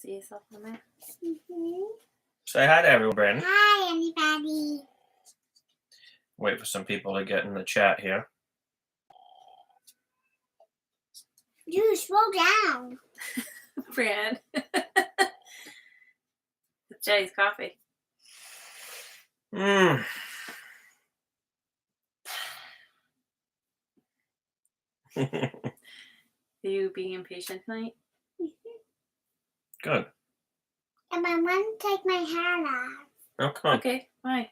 See yourself on there? Say hi to everyone, Berndt. Hi, everybody. Wait for some people to get in the chat here. Dude, slow down. Berndt. It's Jay's coffee. Mmm. Are you being impatient tonight? Good. And I want to take my hat off. Oh, come on. Okay, bye.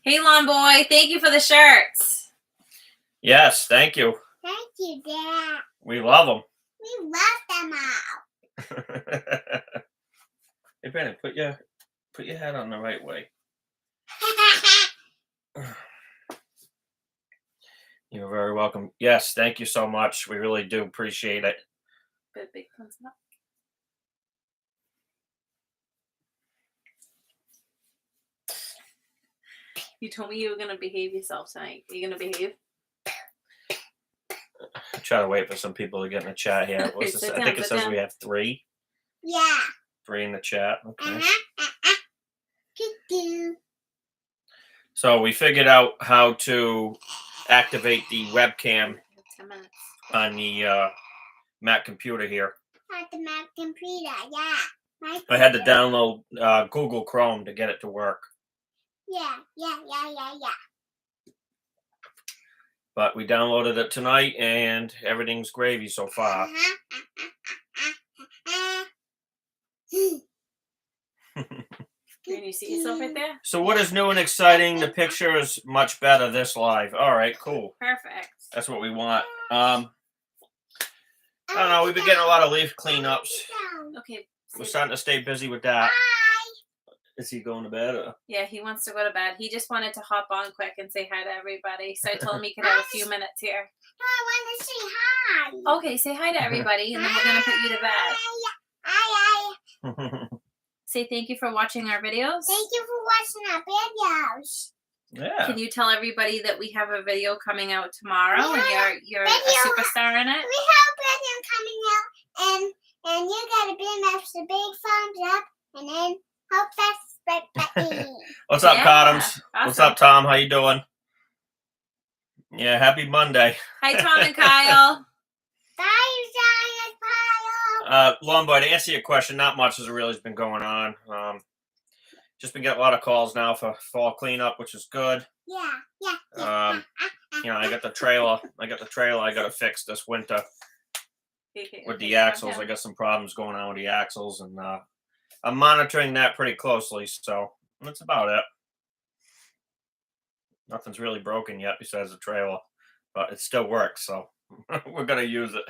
Hey, Lawn Boy, thank you for the shirts. Yes, thank you. Thank you, Dad. We love them. We love them all. Hey, Berndt, put your head on the right way. You're very welcome. Yes, thank you so much. We really do appreciate it. Big thumbs up. You told me you were going to behave yourself tonight. Are you going to behave? Try to wait for some people to get in the chat here. Okay, What's this? sit I think down, it sit says down. we have 3. Yeah. 3 in the chat. Okay. Cuckoo. So we figured out how to activate the webcam 10 minutes. on the Mac computer here. At the Mac computer, yeah. I had to download Google Chrome to get it to work. Yeah. But we downloaded it tonight, and everything's gravy so far. Can you see yourself right there? So what is new and exciting? The picture is much better this live. All right, cool. Perfect. That's what we want. I don't know. We've been getting a lot of leaf cleanups. Okay. We're starting to stay busy with that. Bye. Is he going to bed? Or? Yeah, he wants to go to bed. He just wanted to hop on quick and say hi to everybody. So I told him he could have a few minutes here. No, I want to say hi. Okay, say hi to everybody, and then we're going to put you to bed. Hi. Say thank you for watching our videos. Thank you for watching our videos. Yeah. Can you tell everybody that we have a video coming out tomorrow, and you're a video. superstar in it? We have a video coming out, and you gotta be us the big thumbs up, and then hope that's button. What's up, Yeah, Cottums? awesome. What's up, Tom? How you doing? Yeah, happy Monday. Hi, Tom and Kyle. Bye, Giant Pile. Longboy, to answer your question, not much has really been going on. Just been getting a lot of calls now for fall cleanup, which is good. Yeah. I got the trailer. I got to fix this winter with the axles. I got some problems going on with the axles, and I'm monitoring that pretty closely. So that's about it. Nothing's really broken yet besides the trailer, but it still works. So we're gonna use it.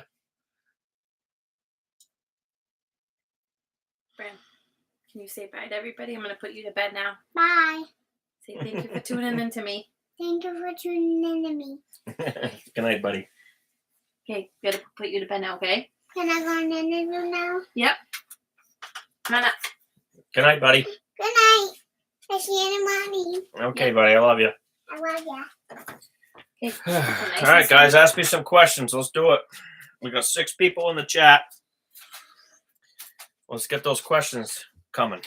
Bram, can you say bye to everybody? I'm going to put you to bed now. Bye. Say thank you for tuning in to me. Thank you for tuning in to me. Good night, buddy. Okay, got to put you to bed now, okay? Can I go in the room now? Yep. Come on up. Good night, buddy. Good night. I see you in the morning. Okay, Yep. buddy. I love you. I love ya. Okay. All right, guys. Ask me some questions. Let's do it. We got 6 people in the chat. Let's get those questions coming.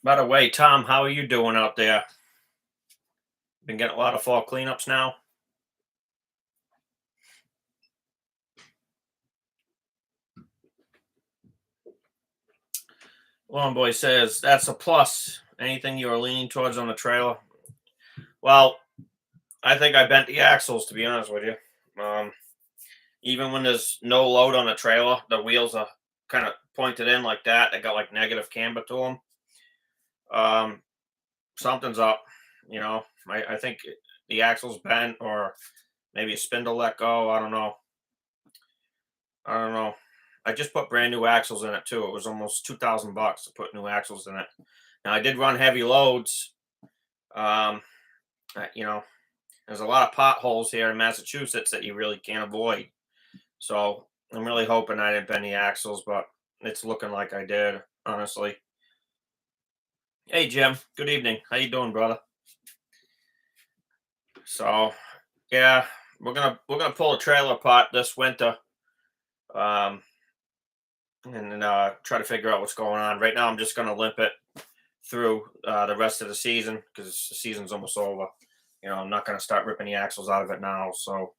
By the way, Tom, how are you doing out there? Been getting a lot of fall cleanups now? Longboy says, that's a plus. Anything you are leaning towards on the trailer? Well, I think I bent the axles, to be honest with you. Even when there's no load on the trailer, the wheels are kind of pointed in like that. They got like negative camber to them. Something's up, I think the axle's bent, or maybe a spindle let go. I don't know. I just put brand new axles in it too. It was almost $2,000 to put new axles in it. Now I did run heavy loads. There's a lot of potholes here in Massachusetts that you really can't avoid. So I'm really hoping I didn't bend the axles, but it's looking like I did, honestly. Hey, Jim. Good evening. How you doing, brother? So, yeah, we're gonna pull a trailer apart this winter, um, and try to figure out what's going on. Right now, I'm just gonna limp it through the rest of the season because the season's almost over. I'm not gonna start ripping the axles out of it now. So,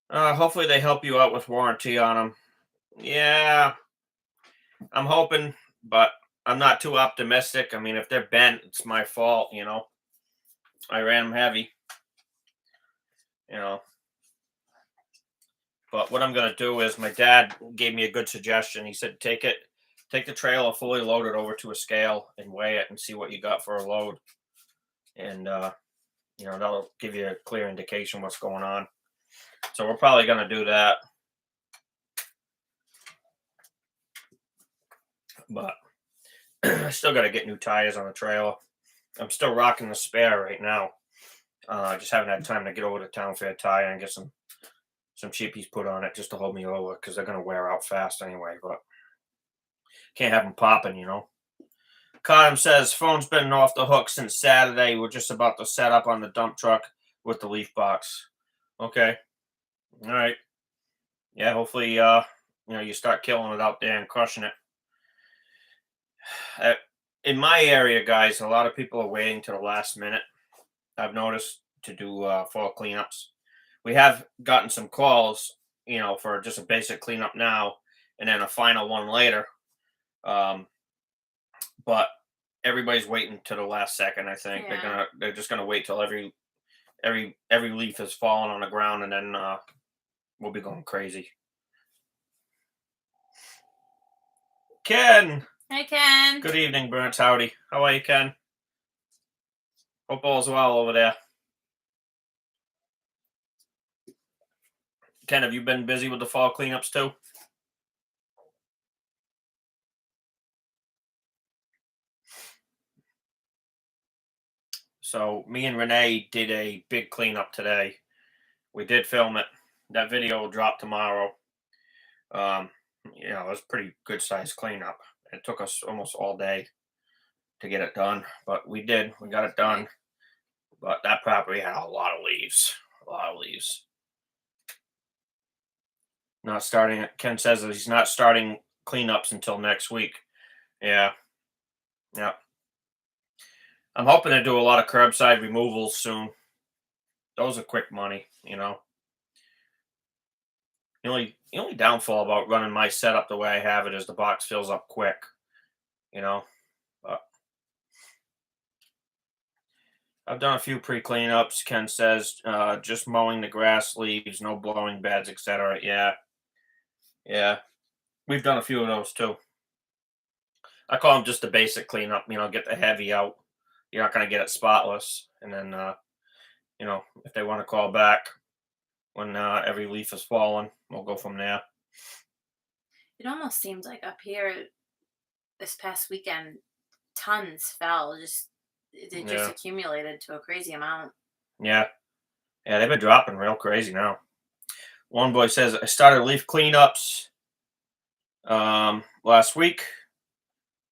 hopefully, they help you out with warranty on them. Yeah, I'm hoping, but I'm not too optimistic. I mean, if they're bent, it's my fault. I ran them heavy. You know. But what I'm gonna do is my dad gave me a good suggestion. He said take the trailer fully loaded over to a scale and weigh it and see what you got for a load. And that'll give you a clear indication what's going on. So we're probably gonna do that. But I still gotta get new tires on the trailer. I'm still rocking the spare right now. I just haven't had time to get over to Town Fair Tire and get some cheapies put on it just to hold me over because they're gonna wear out fast anyway. But can't have them popping. Kyle says phone's been off the hook since Saturday. We're just about to set up on the dump truck with the leaf box. Okay. All right. Yeah, hopefully you start killing it out there and crushing it. In my area, guys, a lot of people are waiting to the last minute. I've noticed to do fall cleanups. We have gotten some calls, for just a basic cleanup now and then a final one later. But everybody's waiting to the last second. I think Yeah. they're just gonna wait till every leaf has fallen on the ground, and then we'll be going crazy. Ken, Hey, Ken. good evening, Berndt. Howdy. How are you, Ken? Hope all's well over there. Ken, have you been busy with the fall cleanups too? So me and Ranae did a big cleanup today. We did film it. That video will drop tomorrow. It was a pretty good sized cleanup. It took us almost all day to get it done, but we did. We got it done. But that property had a lot of leaves. A lot of leaves. Not starting. Ken says that he's not starting cleanups until next week. Yeah. Yeah. I'm hoping to do a lot of curbside removals soon. Those are quick money. The only downfall about running my setup the way I have it is the box fills up quick. But I've done a few pre-cleanups. Ken says just mowing the grass, leaves, no blowing beds, etc. Yeah, yeah. We've done a few of those too. I call them just the basic cleanup. Get the heavy out. You're not gonna get it spotless, and then if they want to call back when every leaf is fallen, we'll go from there. It almost seemed like up here this past weekend, tons fell. They just Yeah, accumulated to a crazy amount. yeah, yeah. They've been dropping real crazy now. One boy says I started leaf cleanups last week.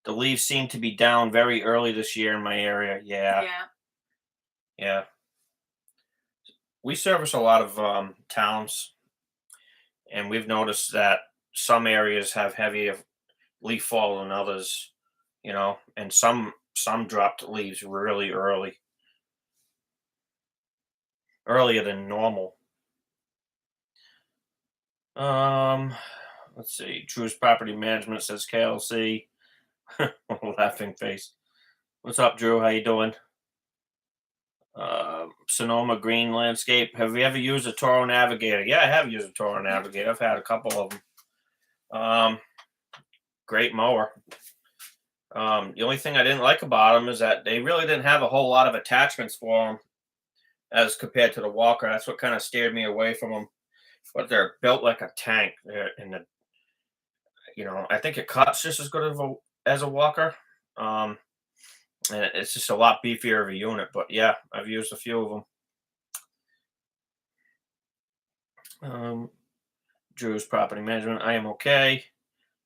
The leaves seem to be down very early this year in my area. Yeah, Yeah. yeah. We service a lot of towns, and we've noticed that some areas have heavier leaf fall than others. And some dropped leaves really early, earlier than normal. Um, let's see. Drew's Property Management says KLC. Laughing face. What's up, Drew? How you doing? Sonoma Green Landscape. Have you ever used a Toro Navigator? Yeah, I have used a Toro Navigator. I've had a couple of them. Great mower. The only thing I didn't like about them is that they really didn't have a whole lot of attachments for them as compared to the Walker. That's what kind of steered me away from them. But they're built like a tank. I think it cuts just as good as a Walker. And it's just a lot beefier of a unit. But yeah, I've used a few of them. Drew's Property Management. I am okay.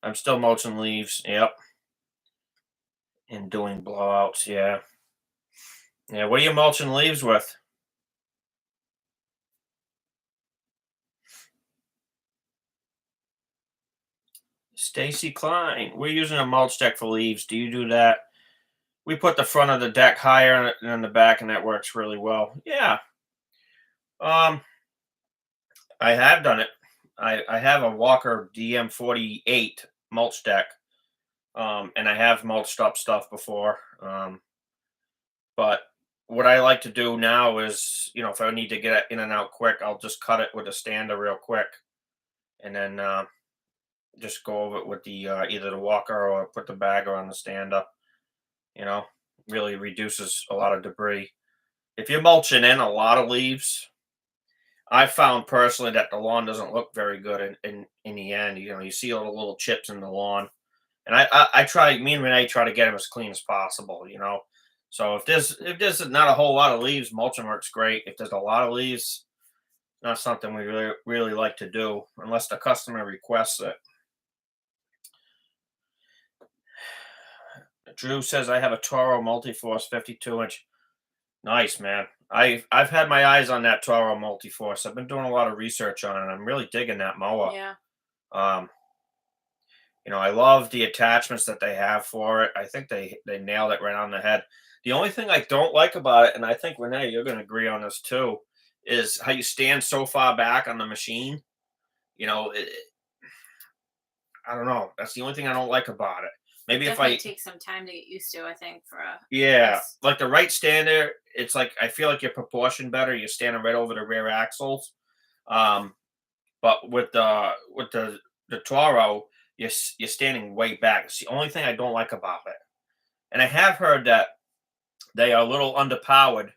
I'm still mulching leaves. Yep. and doing blowouts. Yeah. Yeah. What are you mulching leaves with? Stacy Klein. We're using a mulch deck for leaves. Do you do that? We put the front of the deck higher than the back, and that works really well. Yeah. Um, I have done it. I have a Walker DM48 mulch deck. And I have mulched up stuff before. But what I like to do now is, if I need to get it in and out quick, I'll just cut it with a stander real quick, and then just go over it with the either the walker or put the bagger on the stander. You know, really reduces a lot of debris. If you're mulching in a lot of leaves, I found personally that the lawn doesn't look very good in the end. You see all the little chips in the lawn. And I try. Me and Renee try to get them as clean as possible. So if there's not a whole lot of leaves, mulching works great. If there's a lot of leaves, not something we really like to do unless the customer requests it. Drew says I have a Toro Multiforce 52-inch. Nice, man. I've had my eyes on that Toro Multiforce. I've been doing a lot of research on it. I'm really digging that mower. Yeah. Um, I love the attachments that they have for it. I think they nailed it right on the head. The only thing I don't like about it, and I think Renee, you're going to agree on this too, is how you stand so far back on the machine. I don't know. That's the only thing I don't like about it. Maybe if Definitely take some time to get used to, I think, for a yeah, like the right stander, it's like I feel like you're proportioned better. You're standing right over the rear axles. But with the Toro, you're standing way back. It's the only thing I don't like about it. And I have heard that they are a little underpowered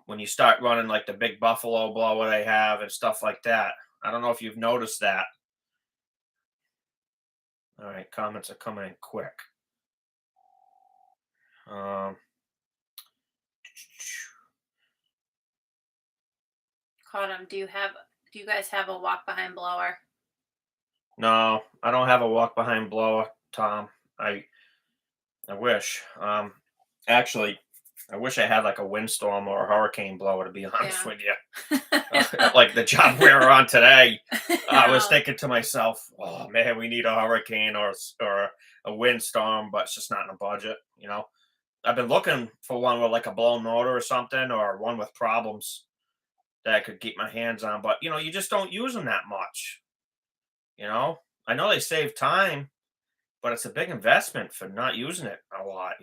when you start running like the big Buffalo blower they have and stuff like that. I don't know if you've noticed that. All right, comments are coming in quick. Caught him. Do you guys have a walk behind blower? No, I don't have a walk behind blower, Tom. I wish. Actually, I wish I had like a windstorm or a hurricane blower, to be honest with you. Like the job we were on today, I was thinking to myself, "Oh man, we need a hurricane or a windstorm, but it's just not in the budget." I've been looking for one with like a blown motor or something, or one with problems that I could keep my hands on. But you just don't use them that much. I know they save time, but it's a big investment for not using it a lot.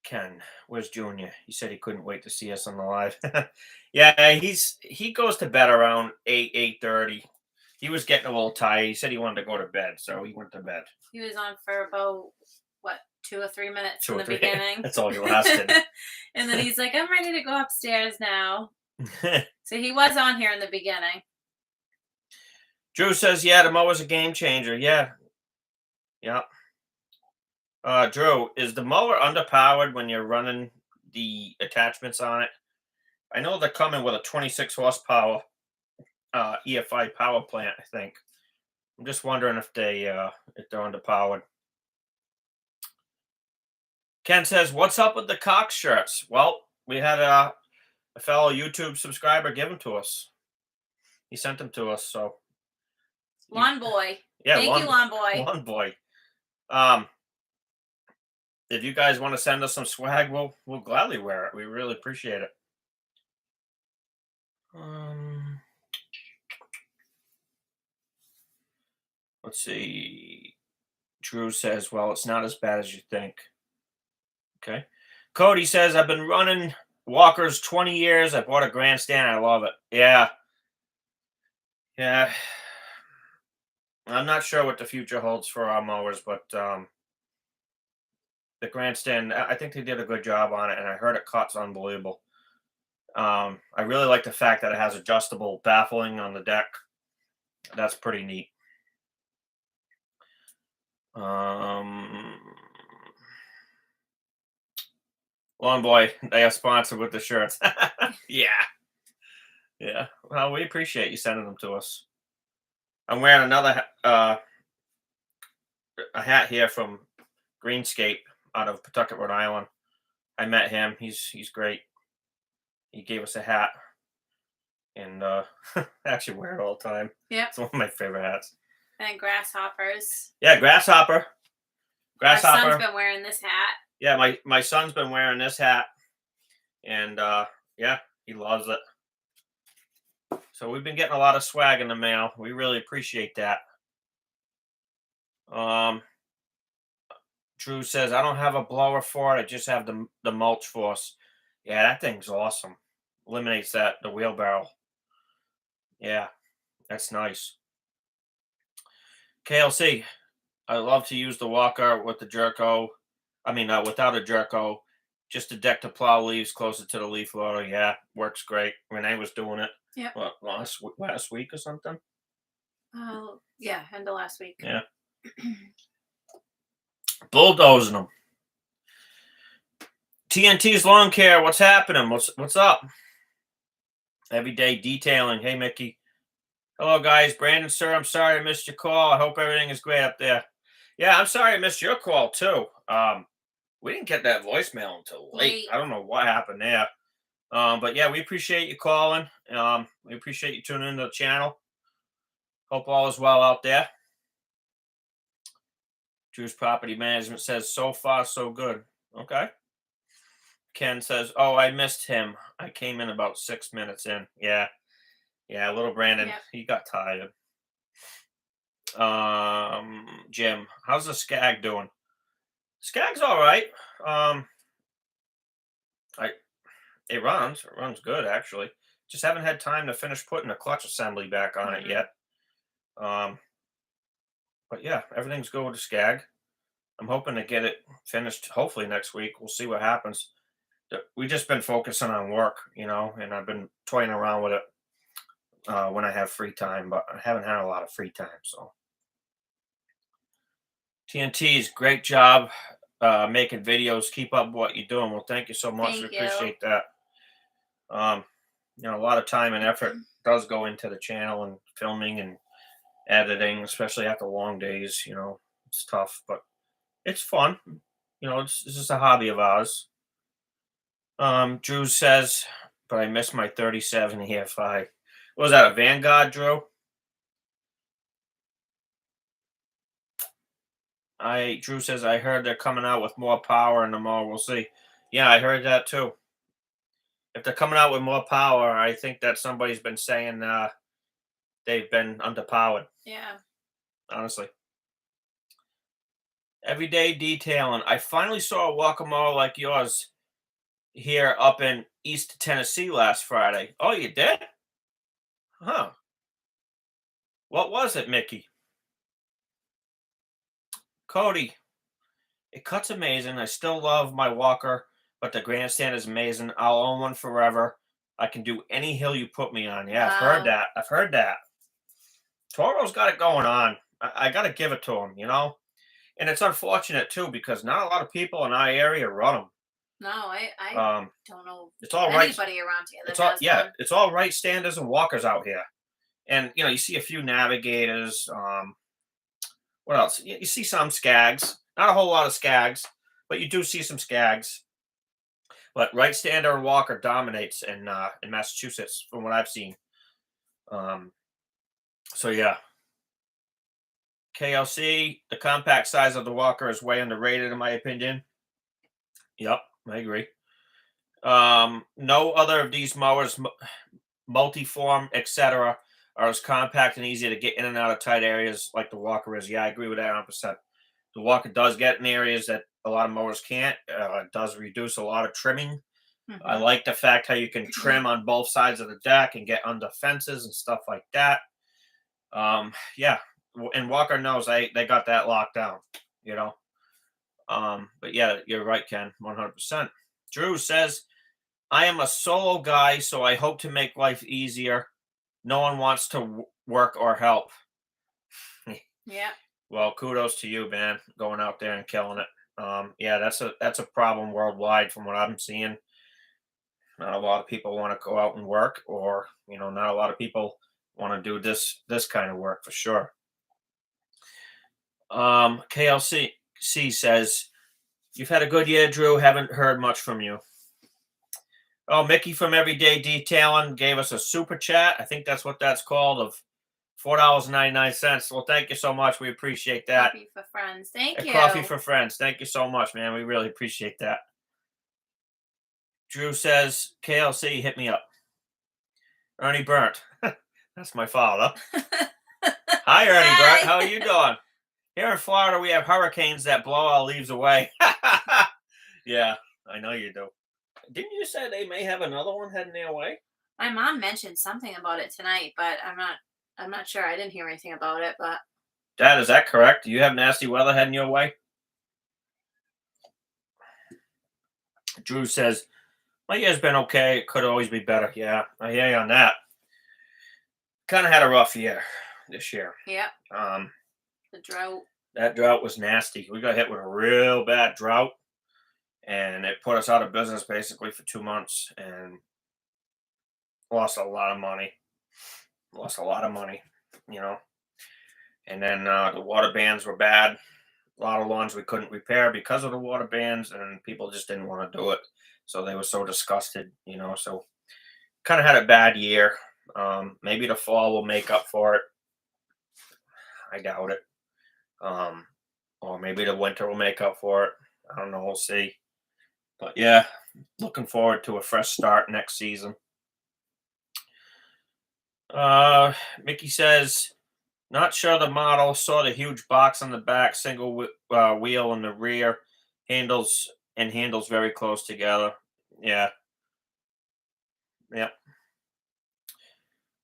Ken, where's Junior? He said he couldn't wait to see us on the live. Yeah, he goes to bed around 8:30. He was getting a little tired. He said he wanted to go to bed, so he went to bed. He was on for about 2 or 3 minutes in the 3. beginning. That's all he lasted. And then he's like, "I'm ready to go upstairs now." So he was on here in the beginning. Drew says, "Yeah, the mower's a game changer." Yeah. Drew, is the mower underpowered when you're running the attachments on it? I know they're coming with a 26 horsepower EFI power plant, I think. I'm just wondering if they're underpowered. Ken says, "What's up with the Cox shirts?" Well, we had a fellow YouTube subscriber give them to us. He sent them to us, so Lawn boy. yeah, Thank you, lawn boy. Lawn boy. If you guys want to send us some swag, we'll gladly wear it. We really appreciate it. Let's see. Drew says, "Well, it's not as bad as you think." Okay. Cody says, "I've been running walkers 20 years. I bought a grandstand. I love it." Yeah. Yeah. I'm not sure what the future holds for our mowers, but the grandstand, I think they did a good job on it, and I heard it cuts unbelievable. I really like the fact that it has adjustable baffling on the deck. That's pretty neat. Lawn boy, they are sponsored with the shirts. Yeah. Well, we appreciate you sending them to us. I'm wearing another a hat here from Greenscape out of Pawtucket, Rhode Island. I met him. He's great. He gave us a hat, and I actually wear it all the time. Yep. It's one of my favorite hats. And grasshoppers. Yeah, grasshopper. Our Grasshopper. son's been wearing this hat. Yeah, my son's been wearing this hat, and yeah, he loves it. So we've been getting a lot of swag in the mail. We really appreciate that. Drew says, I don't have a blower for it. I just have the mulch force. Yeah, that thing's awesome. Eliminates the wheelbarrow. Yeah, that's nice. KLC, I love to use the walker with the jerko. I mean, without a jerko, just to deck to plow leaves closer to the leaf loader. Yeah, works great. Ranae was doing it. Yeah. What, last week or something? Oh, yeah, end of last week. Yeah. Bulldozing them. TNT's Lawn Care. What's happening? What's up? Everyday detailing. Hey, Mickey. Hello, guys. Brandon, sir, I'm sorry I missed your call. I hope everything is great up there. Yeah, I'm sorry I missed your call, too. We didn't get that voicemail until late. I don't know what happened there. But, yeah, we appreciate you calling. We appreciate you tuning into the channel. Hope all is well out there. Drew's Property Management says, so far, so good. Okay. Ken says, oh, I missed him. I came in about 6 minutes in. Yeah. Yeah, little Brandon, he got tired. Jim, how's the Skag doing? Skag's all right. It runs good actually. Just haven't had time to finish putting the clutch assembly back on it yet. But yeah, everything's good with the Skag. I'm hoping to get it finished hopefully next week. We'll see what happens. We've just been focusing on work, and I've been toying around with it when I have free time, but I haven't had a lot of free time. So TNT's great job making videos. Keep up what you're doing. Well, thank you so much. We appreciate that. A lot of time and effort does go into the channel and filming and editing, especially after long days. It's tough, but it's fun. It's just a hobby of ours. Drew says, but I missed my 37 EFI. What was that, a Vanguard, Drew? Drew says, I heard they're coming out with more power in the mower. We'll see. Yeah, I heard that too. If they're coming out with more power, I think that somebody's been saying they've been underpowered. Yeah. Honestly. Everyday detailing. I finally saw a walker mower like yours here up in East Tennessee last Friday. Oh, you did? Huh. What was it, Mickey? Cody. It cuts amazing. I still love my walker, but the grandstand is amazing. I'll own one forever. I can do any hill you put me on. Yeah, wow. I've heard that. Toro's got it going on. I got to give it to him, And it's unfortunate, too, because not a lot of people in our area run them. No, I don't know it's all anybody around here that has one. It's all right standers and walkers out here. And, you see a few navigators. What else? You see some Skags. Not a whole lot of Skags, but you do see some Skags. But right stander and walker dominates in Massachusetts from what I've seen. So, yeah. KLC, the compact size of the walker is way underrated in my opinion. Yep, I agree. No other of these mowers, multi-form, etc., are as compact and easy to get in and out of tight areas like the walker is. Yeah, I agree with that 100%. The walker does get in areas that a lot of mowers can't. It does reduce a lot of trimming. I like the fact how you can trim on both sides of the deck and get under fences and stuff like that. Yeah, and Walker knows they got that locked down, But yeah, you're right, Ken, 100%. Drew says, I am a solo guy, so I hope to make life easier. No one wants to work or help. Yeah. Well, kudos to you, man, going out there and killing it. Yeah, that's a problem worldwide from what I'm seeing. Not a lot of people want to go out and work, or not a lot of people want to do this kind of work for sure. KLC says, "You've had a good year, Drew. Haven't heard much from you." Oh, Mickey from Everyday Detailing gave us a super chat. I think that's what that's called, of $4.99. Well, thank you so much. We appreciate that. Coffee for friends. Thank A you. coffee for friends. Thank you so much, man. We really appreciate that. Drew says, KLC, hit me up. Ernie Berndt. That's my father. Hi, Ernie Berndt. How are you doing? Here in Florida, we have hurricanes that blow our leaves away. Yeah, I know you do. Didn't you say they may have another one heading their way? My mom mentioned something about it tonight, but I'm not sure. I didn't hear anything about it, but Dad, is that correct? Do you have nasty weather heading your way? Drew says, my year's been okay. It could always be better. Yeah, I hear you on that. Kind of had a rough year this year. yeah, Um, the drought. That drought was nasty. We got hit with a real bad drought, and it put us out of business basically for 2 months, and lost a lot of money. You know. And then the water bans were bad. A lot of lawns we couldn't repair because of the water bans, and people just didn't want to do it. So they were so disgusted, So kind of had a bad year. Maybe the fall will make up for it. I doubt it. Or maybe the winter will make up for it. I don't know. We'll see. But yeah, looking forward to a fresh start next season. Mickey says, not sure the model. Saw the huge box on the back, single wheel in the rear, handles very close together. Yeah. Yep.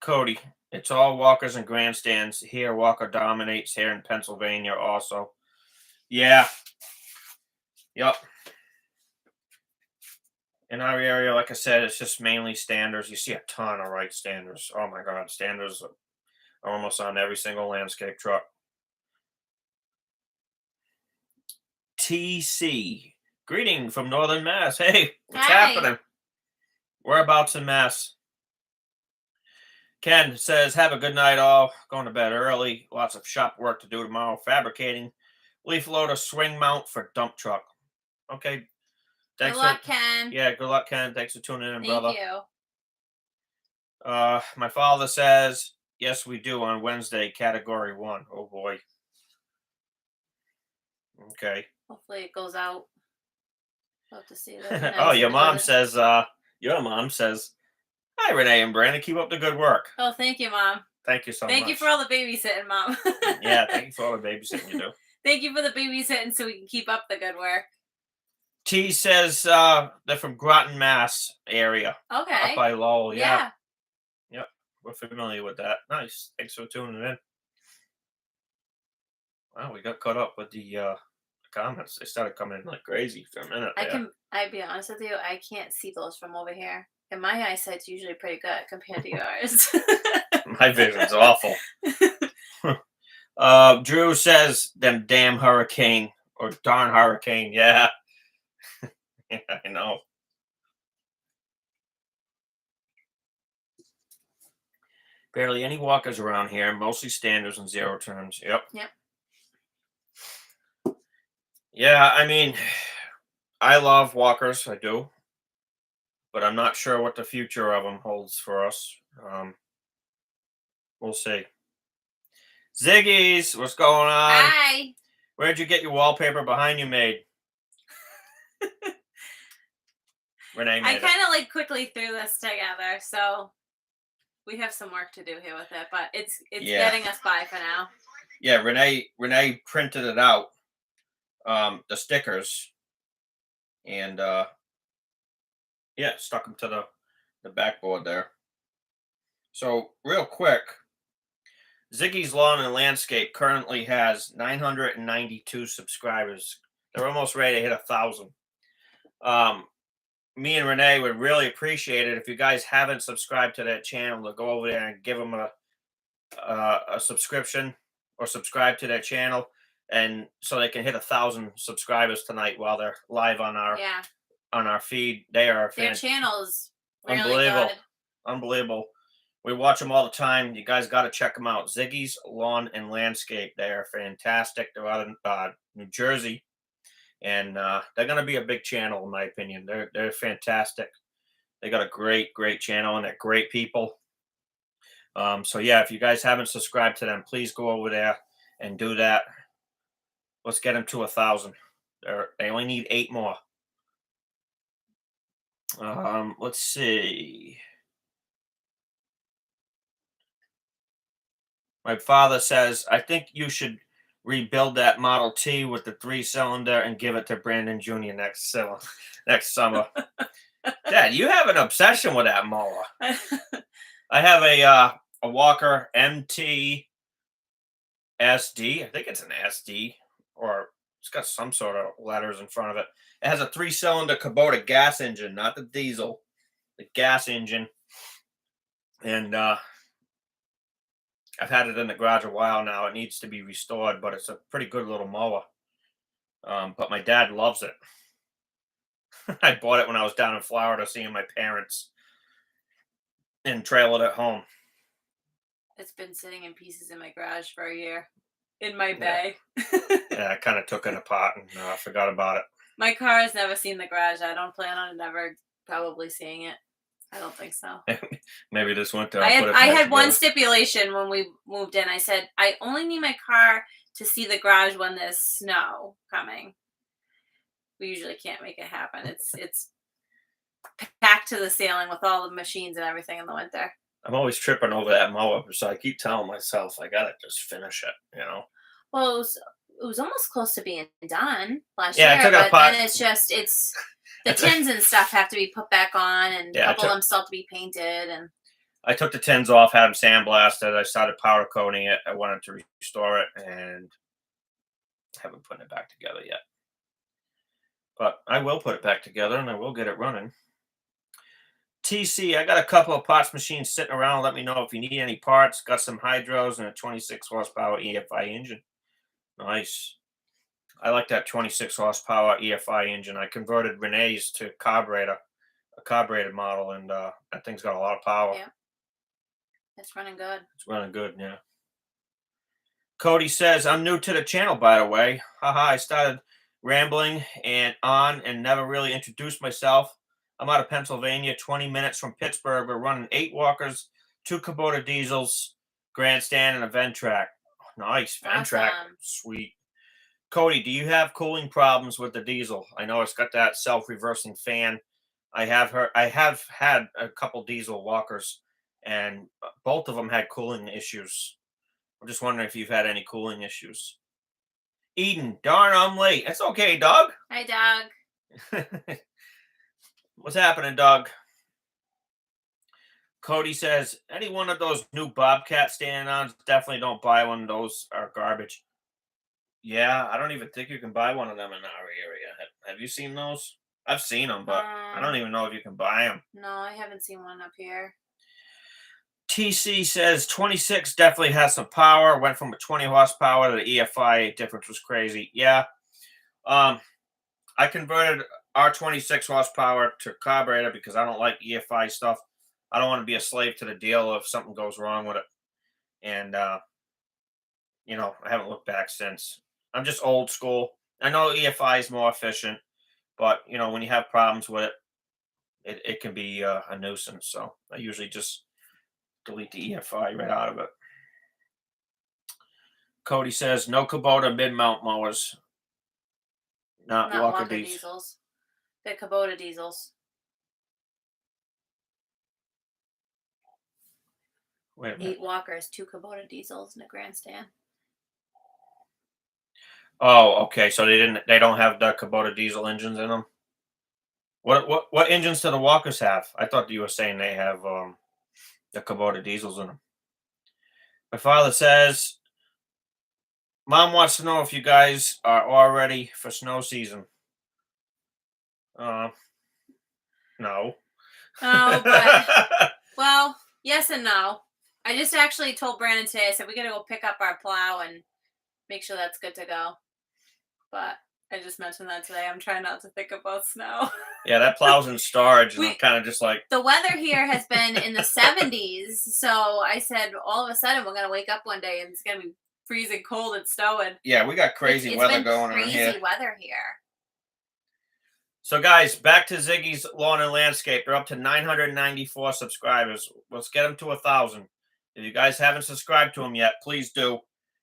Cody, it's all walkers and grandstands. Here, Walker dominates here in Pennsylvania also. Yeah. Yep. In our area, like I said, it's just mainly standers. You see a ton of right standers. Oh my God, standers are almost on every single landscape truck. TC, greeting from Northern Mass. Hey, what's happening? Whereabouts in Mass? Ken says, have a good night all. Going to bed early. Lots of shop work to do tomorrow. Fabricating. Leaf loader swing mount for dump truck. Okay. Thanks good luck, Ken. Yeah, good luck, Ken. Thanks for tuning in, brother. Thank you. My father says, yes, we do on Wednesday, category 1. Oh, boy. Okay. Hopefully it goes out. Love to see that. Oh, your mom says, hi, Ranae and Brandon. Keep up the good work. Oh, thank you, Mom. Thank you so much. Thank you for all the babysitting, Mom. Yeah, thank you for all the babysitting you do. Thank you for the babysitting so we can keep up the good work. T says they're from Groton, Mass area. Okay. Up by Lowell. Yeah. Yep. We're familiar with that. Nice. Thanks for tuning in. Wow, we got caught up with the comments. They started coming in like crazy for a minute. I'd be honest with you, I can't see those from over here. And my eyesight's usually pretty good compared to yours. My vision's awful. Drew says, them damn hurricane or darn hurricane. Yeah. Yeah, I know. Barely any walkers around here, mostly standards and zero turns. Yep. Yeah, I mean, I love walkers, I do. But I'm not sure what the future of them holds for us. We'll see. Ziggy's, what's going on? Hi. Where'd you get your wallpaper behind you made? Ranae made I kind of quickly threw this together, so we have some work to do here with it, but it's getting us by for now. Yeah, Ranae printed it out, the stickers, and stuck them to the backboard there. So real quick, Ziggy's Lawn and Landscape currently has 992 subscribers. They're almost ready to hit 1,000. Me and Ranae would really appreciate it if you guys haven't subscribed to that channel to go over there and give them a subscription or subscribe to their channel, and so they can hit 1,000 subscribers tonight while they're live on our feed. They are their channels really unbelievable, good. Unbelievable. We watch them all the time. You guys got to check them out. Ziggy's Lawn and Landscape. They are fantastic. They're out of New Jersey, and they're going to be a big channel, in my opinion. They're fantastic. They got a great channel, and they're great people. So yeah, if you guys haven't subscribed to them, please go over there and do that. Let's get them to 1,000. They only need 8 more. Let's see. My father says, I think you should rebuild that Model T with the 3-cylinder and give it to Brandon Jr. next summer. Dad, you have an obsession with that mower. I have a Walker MT SD. I think it's an SD, or it's got some sort of letters in front of it. It has a 3-cylinder Kubota gas engine, not the diesel, the gas engine. And I've had it in the garage a while now. It needs to be restored, but it's a pretty good little mower. But my dad loves it. I bought it when I was down in Florida seeing my parents and trailered it home. It's been sitting in pieces in my garage for a year. In my bay. Yeah, I kind of took it apart and I forgot about it. My car has never seen the garage. I don't plan on ever probably seeing it. I don't think so. Maybe this winter. I had one stipulation when we moved in. I said, I only need my car to see the garage when there's snow coming. We usually can't make it happen. It's packed to the ceiling with all the machines and everything in the winter. I'm always tripping over that mower, so I keep telling myself I gotta just finish it, Well, it was almost close to being done last Yeah, I year, took it but apart. then it's the tins and stuff have to be put back on, and Yeah, a couple of them still have to be painted. And I took the tins off, had them sandblasted. I started powder coating it. I wanted to restore it, and haven't put it back together yet. But I will put it back together, and I will get it running. TC, I got a couple of parts machines sitting around. Let me know if you need any parts. Got some hydros and a 26 horsepower EFI engine. Nice. I like that 26 horsepower EFI engine. I converted Ranae's to a carbureted model, and that thing's got a lot of power. yeah, it's running good. It's running good, yeah. Cody says, I'm new to the channel, by the way. Haha, I started rambling and never really introduced myself. I'm out of Pennsylvania, 20 minutes from Pittsburgh. We're running 8 walkers, 2 Kubota diesels, grandstand, and a Ventrac. Nice, Ventrac. Awesome. Sweet. Cody, do you have cooling problems with the diesel? I know it's got that self-reversing fan. I have had a couple diesel walkers, and both of them had cooling issues. I'm just wondering if you've had any cooling issues. Eden, darn, I'm late. It's okay, dog. Hi, Doug. What's happening, dog? Cody says, any one of those new Bobcat stand-ons, definitely don't buy one. Those are garbage. Yeah, I don't even think you can buy one of them in our area. Have you seen those? I've seen them, but I don't even know if you can buy them. No, I haven't seen one up here. TC says 26 definitely has some power. Went from a 20 horsepower to the EFI. Difference was crazy. Yeah. I converted our 26 horsepower to carburetor because I don't like EFI stuff. I don't want to be a slave to the deal if something goes wrong with it. And, I haven't looked back since. I'm just old school. I know EFI is more efficient, but, when you have problems with it, it can be a nuisance. So I usually just delete the EFI right out of it. Cody says, no Kubota mid-mount mowers. Not Walker diesels. They're Kubota diesels. Wait a minute. 8 walkers, 2 Kubota diesels, and a grandstand. Oh, okay. So they don't have the Kubota diesel engines in them. What engines do the walkers have? I thought you were saying they have the Kubota diesels in them. My father says, Mom wants to know if you guys are all ready for snow season. No. No, but well, yes and no. I just actually told Brandon today. I said we gotta go pick up our plow and make sure that's good to go. But I just mentioned that today. I'm trying not to think about snow. Yeah, that plow's in storage, and I'm We- kind of just like, The weather here has been in the 70s, so I said all of a sudden we're gonna wake up one day and it's gonna be freezing cold and snowing. yeah, we got crazy It's weather been going crazy on here. weather here. So, guys, back to Ziggy's Lawn and Landscape. They're up to 994 subscribers. Let's get them to 1,000. If you guys haven't subscribed to them yet, please do.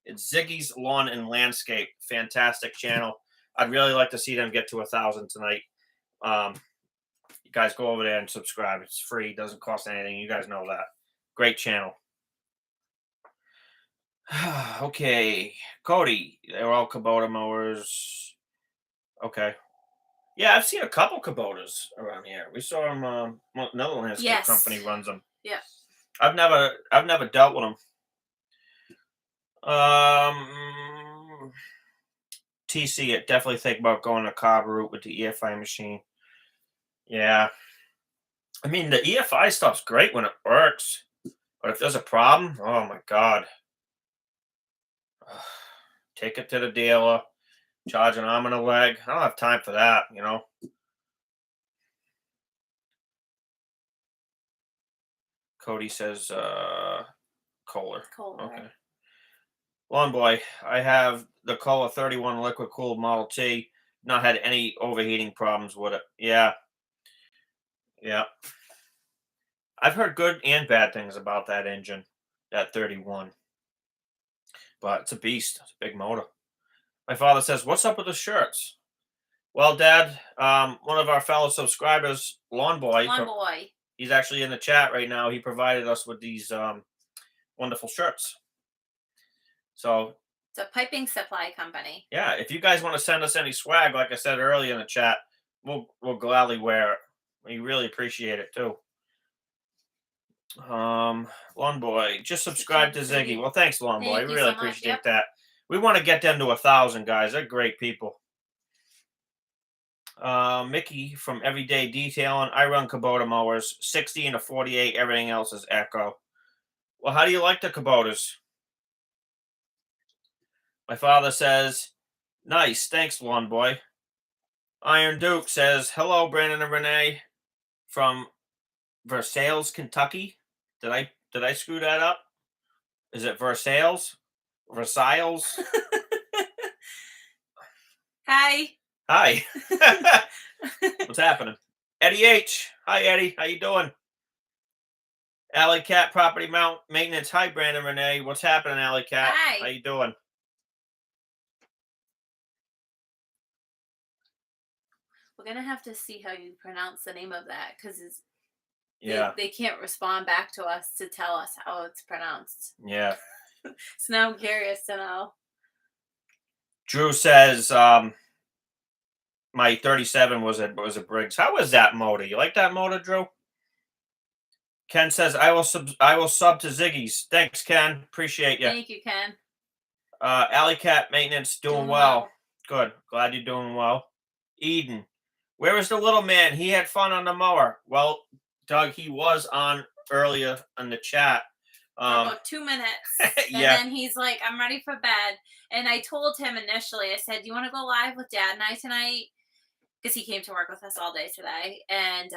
It's Ziggy's Lawn and Landscape. Fantastic channel. I'd really like to see them get to 1,000 tonight. You guys go over there and subscribe. It's free. Doesn't cost anything. You guys know that. Great channel. Okay. Cody. They're all Kubota mowers. Okay. Yeah, I've seen a couple Kubotas around here. We saw them. Another landscape company runs them. Yeah. I've never dealt with them. TC, it definitely think about going the carb route with the EFI machine. Yeah. I mean, the EFI stuff's great when it works, but if there's a problem, oh my God. Take it to the dealer, charge an arm and a leg. I don't have time for that, you know. Cody says, Kohler. Okay. Lawn Boy, I have the Kohler 31 liquid cooled Model T. Not had any overheating problems with it. Yeah. Yeah. I've heard good and bad things about that engine, that 31. But it's a beast. It's a big motor. My father says, what's up with the shirts? Well, Dad, one of our fellow subscribers, Lawn Boy, he's actually in the chat right now. He provided us with these wonderful shirts. So it's a piping supply company. Yeah, if you guys want to send us any swag, like I said earlier in the chat, we'll gladly wear it. We really appreciate it too. Lawn Boy, just subscribe to Ziggy. Well, thanks, Lawn Boy. I really appreciate that. We want to get them to 1,000 guys. They're great people. Mickey from Everyday Detailing. I run Kubota mowers, 60 and a 48. Everything else is Echo. Well, how do you like the Kubotas? My father says, nice. Thanks, Lawn Boy. Iron Duke says, hello, Brandon and Ranae from Versailles, Kentucky. Did I screw that up? Is it Versailles? Versailles? Hi. Hi. What's happening? Eddie H. Hi, Eddie. How you doing? Alley Cat Property Maintenance. Hi, Brandon Ranae. What's happening, Alley Cat? Hi. How you doing? We're gonna have to see how you pronounce the name of that because yeah, they can't respond back to us to tell us how it's pronounced. Yeah. So now I'm curious to know. Drew says, my 37 was a Briggs. How was that motor? You like that motor, Drew? Ken says, I will sub to Ziggy's. Thanks, Ken. Appreciate you. Thank you, Ken. Alley Cat Maintenance doing well. Good. Glad you're doing well. Eden, where is the little man? He had fun on the mower. Well, Doug, he was on earlier in the chat. For about 2 minutes. Yeah. And then he's like, I'm ready for bed. And I told him initially, I said, do you want to go live with Dad and I tonight? Because he came to work with us all day today. And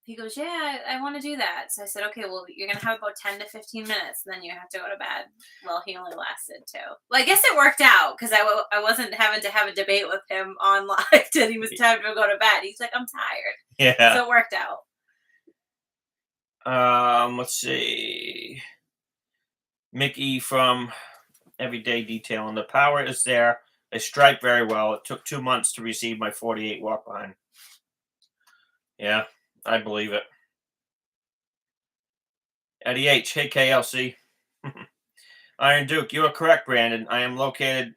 he goes, yeah, I want to do that. So I said, okay, well, you're going to have about 10 to 15 minutes. And then you have to go to bed. Well, he only lasted 2. Well, I guess it worked out because I wasn't having to have a debate with him on live till he was time to go to bed. He's like, I'm tired. Yeah. So it worked out. Let's see. Mickey from Everyday Detailing. The power is there. They stripe very well. It took 2 months to receive my 48 walk behind. Yeah, I believe it. Eddie H. Hey, KLC. Iron Duke, you are correct, Brandon. I am located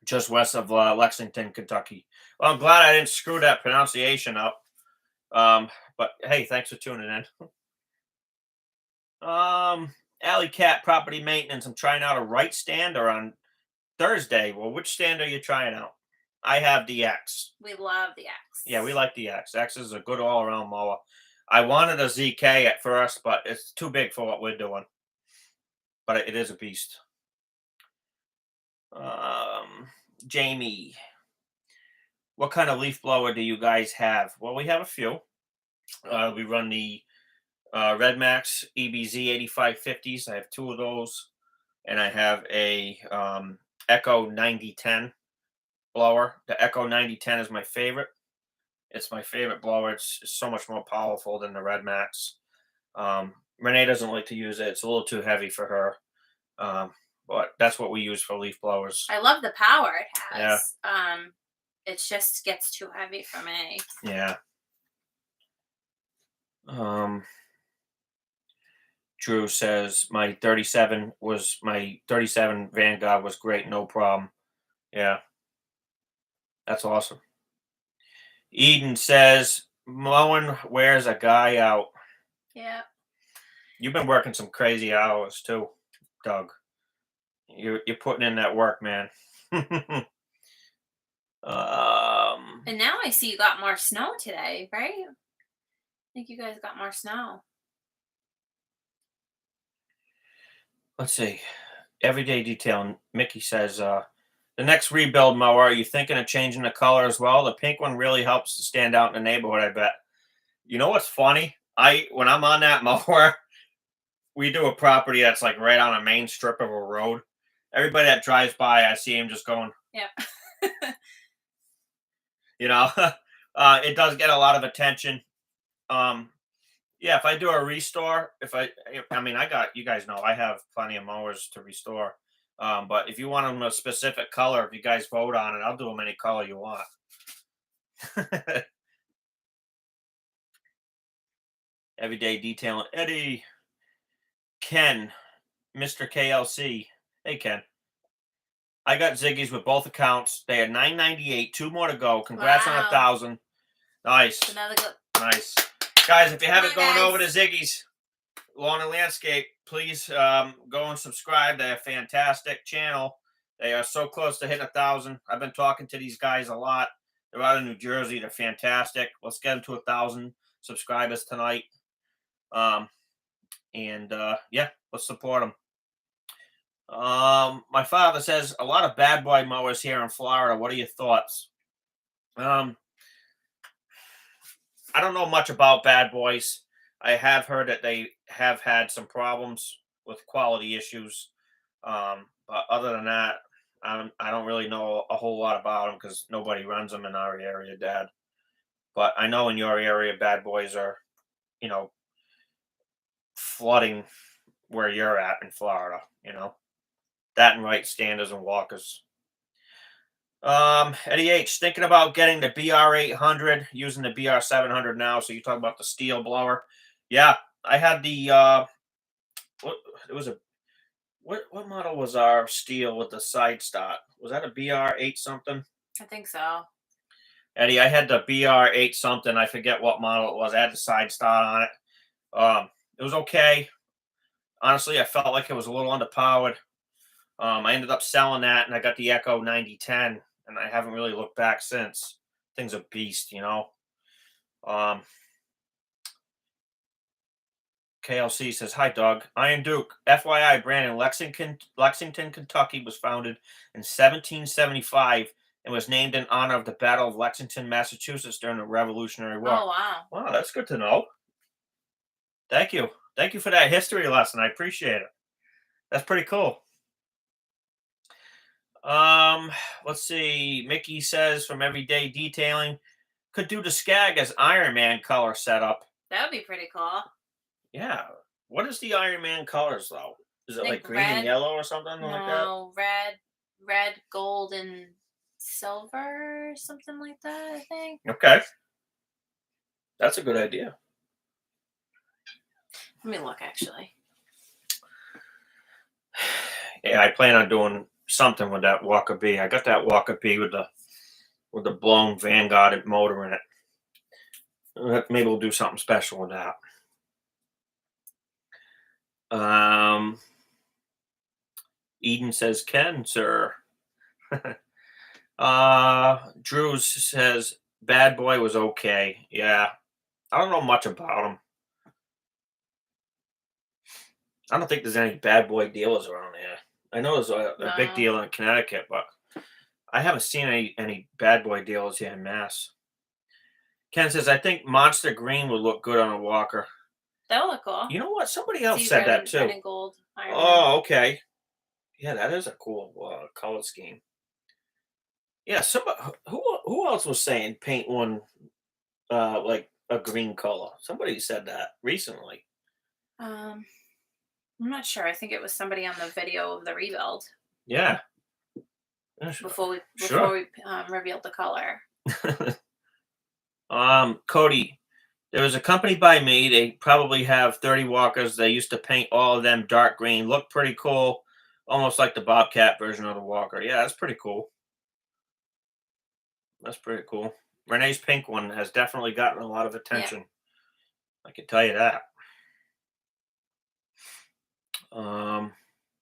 just west of Lexington, Kentucky. Well, I'm glad I didn't screw that pronunciation up. But hey, thanks for tuning in. Alley Cat Property Maintenance. I'm trying out a right stander on Thursday. Well, which stand are you trying out? I have the X. We love the X. Yeah, we like the X. X is a good all-around mower. I wanted a ZK at first, but it's too big for what we're doing. But it is a beast. Jamie. What kind of leaf blower do you guys have? Well, we have a few. We run the Red Max EBZ 8550s. I have two of those. And I have a Echo 9010 blower. The Echo 9010 is my favorite. It's my favorite blower. It's so much more powerful than the Red Max. Ranae doesn't like to use it. It's a little too heavy for her. But that's what we use for leaf blowers. I love the power it has. Yeah. It just gets too heavy for me. Yeah. Drew says my 37 Vanguard was great, no problem. Yeah. That's awesome. Eden says mowing wears a guy out. Yeah. You've been working some crazy hours too, Doug. You're putting in that work, man. And now I see you got more snow today, right? I think you guys got more snow. Let's see. Everyday detail. Mickey says, the next rebuild mower, are you thinking of changing the color as well? The pink one really helps stand out in the neighborhood, I bet. You know what's funny? When I'm on that mower, we do a property that's like right on a main strip of a road. Everybody that drives by, I see him just going. Yeah. You know, it does get a lot of attention. Yeah, if I do a restore, you guys know I have plenty of mowers to restore. But if you want them a specific color, if you guys vote on it, I'll do them any color you want. Everyday detailing. Eddie. Ken. Mr. KLC. Hey, Ken. I got Ziggy's with both accounts. They had $9.98. 2 more to go. Congrats on 1,000. Nice. Another good. Nice. Guys, if you haven't gone over to Ziggy's Lawn and Landscape, please go and subscribe. They're a fantastic channel. They are so close to hitting 1,000. I've been talking to these guys a lot. They're out of New Jersey. They're fantastic. Let's get them to 1,000 subscribers tonight. Yeah, let's support them. My father says a lot of bad boy mowers here in Florida. What are your thoughts? I don't know much about bad boys. I have heard that they have had some problems with quality issues. But other than that, I don't really know a whole lot about them because nobody runs them in our area, Dad. But I know in your area, bad boys are, flooding where you're at in Florida, that and right standers and walkers. Eddie H, thinking about getting the BR800, using the BR700 now. So you talk about the steel blower. Yeah, I had the what model was our steel with the side start? Was that a BR8 something? I think so. Eddie, I had the BR8 something. I forget what model it was. I had the side start on it. It was okay. Honestly, I felt like it was a little underpowered. I ended up selling that, and I got the Echo 9010, and I haven't really looked back since. Thing's a beast, KLC says, hi, Doug. Iron Duke. FYI, Brandon, Lexington, Kentucky was founded in 1775 and was named in honor of the Battle of Lexington, Massachusetts during the Revolutionary War. Oh, wow. Wow, that's good to know. Thank you. Thank you for that history lesson. I appreciate it. That's pretty cool. Let's see. Mickey says from Everyday Detailing, could do the Skag as Iron Man color setup. That would be pretty cool. Yeah. What is the Iron Man colors though? Is it like green and yellow or something like that? No, red, gold, and silver, something like that, I think. Okay. That's a good idea. Let me look, actually. Yeah, I plan on doing something with that Walker B. I got that Walker B with the blown Vanguard motor in it. Maybe we'll do something special with that. Eden says, Ken, sir. Drew says, bad boy was okay. Yeah. I don't know much about him. I don't think there's any bad boy dealers around here. I know there's a big deal in Connecticut, but I haven't seen any bad boy dealers here in Mass. Ken says, I think Monster Green would look good on a walker. That would look cool. You know what? Somebody else See, said red that and, too. red and gold. Iron Man. Oh, okay. Yeah, that is a cool color scheme. Yeah, somebody who else was saying paint one like a green color? Somebody said that recently. I'm not sure. I think it was somebody on the video of the rebuild Yeah. Yeah, sure. before we Sure. revealed the color. Cody, there was a company by me. They probably have 30 walkers. They used to paint all of them dark green. Look pretty cool. Almost like the Bobcat version of the walker. Yeah, that's pretty cool. That's pretty cool. Renee's pink one has definitely gotten a lot of attention. I can tell you that.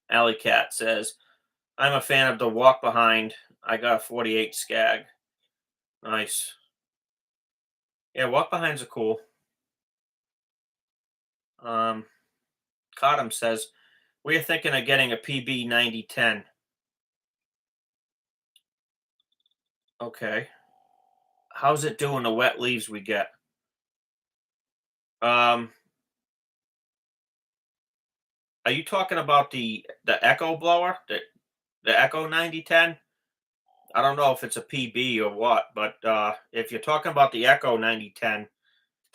Alley Cat says, I'm a fan of the walk behind. I got a 48 Skag. Nice. Yeah, walk behinds are cool. Cottam says, we're thinking of getting a PB 9010. Okay. How's it doing the wet leaves we get? Are you talking about the Echo blower? The Echo 9010? I don't know if it's a PB or what, but if you're talking about the Echo 9010,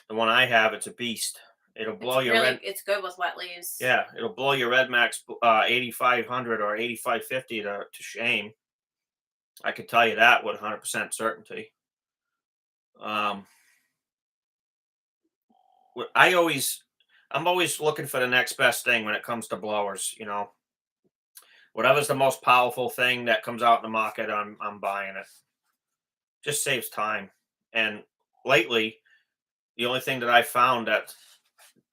the one I have, it's a beast. It'll blow It's your really, red. it's good with wet leaves. Yeah, it'll blow your Red Max 8500 or 8550 to shame. I can tell you that with 100% certainty. I'm always looking for the next best thing when it comes to blowers. You know, whatever's the most powerful thing that comes out in the market, I'm buying it. Just saves time. And lately, the only thing that I found that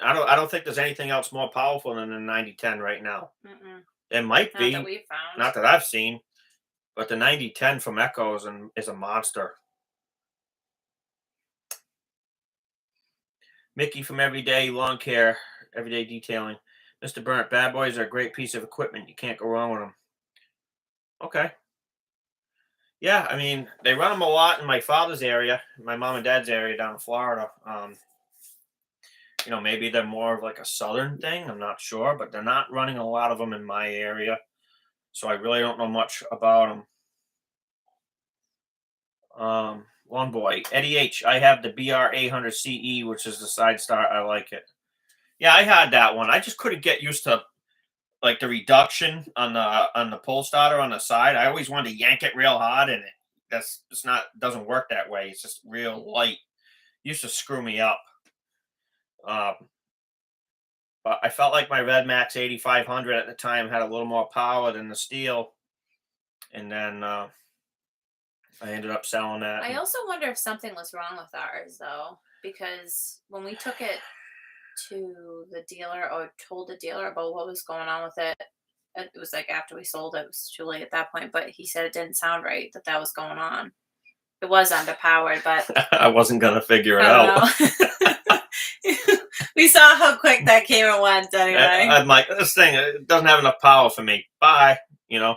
I don't think there's anything else more powerful than the 9010 right now. Mm-mm. It might Not be, that we've found. not that I've seen, but the 9010 from Echo is a monster. Mickey from Everyday Lawn Care, Everyday Detailing. Mr. Berndt, bad boys are a great piece of equipment. You can't go wrong with them. Okay. Yeah, I mean, they run them a lot in my father's area, my mom and dad's area down in Florida. You know, maybe they're more of like a southern thing. I'm not sure, but they're not running a lot of them in my area. So I really don't know much about them. One boy, Eddie H. I have the BR 800 CE, which is the side start. I like it. Yeah, I had that one. I just couldn't get used to like the reduction on the pull starter on the side. I always wanted to yank it real hard, and it's not doesn't work that way. It's just real light. It used to screw me up. But I felt like my Red Max 8500 at the time had a little more power than the steel, and then I ended up selling that. I also wonder if something was wrong with ours, though, because when we took it to the dealer or told the dealer about what was going on with it, it was like after we sold it, it was too late at that point, but he said it didn't sound right, that was going on. It was underpowered, but I wasn't going to figure it I out. don't know. We saw how quick that came and went anyway. I'm like, this thing, it doesn't have enough power for me. Bye. You know?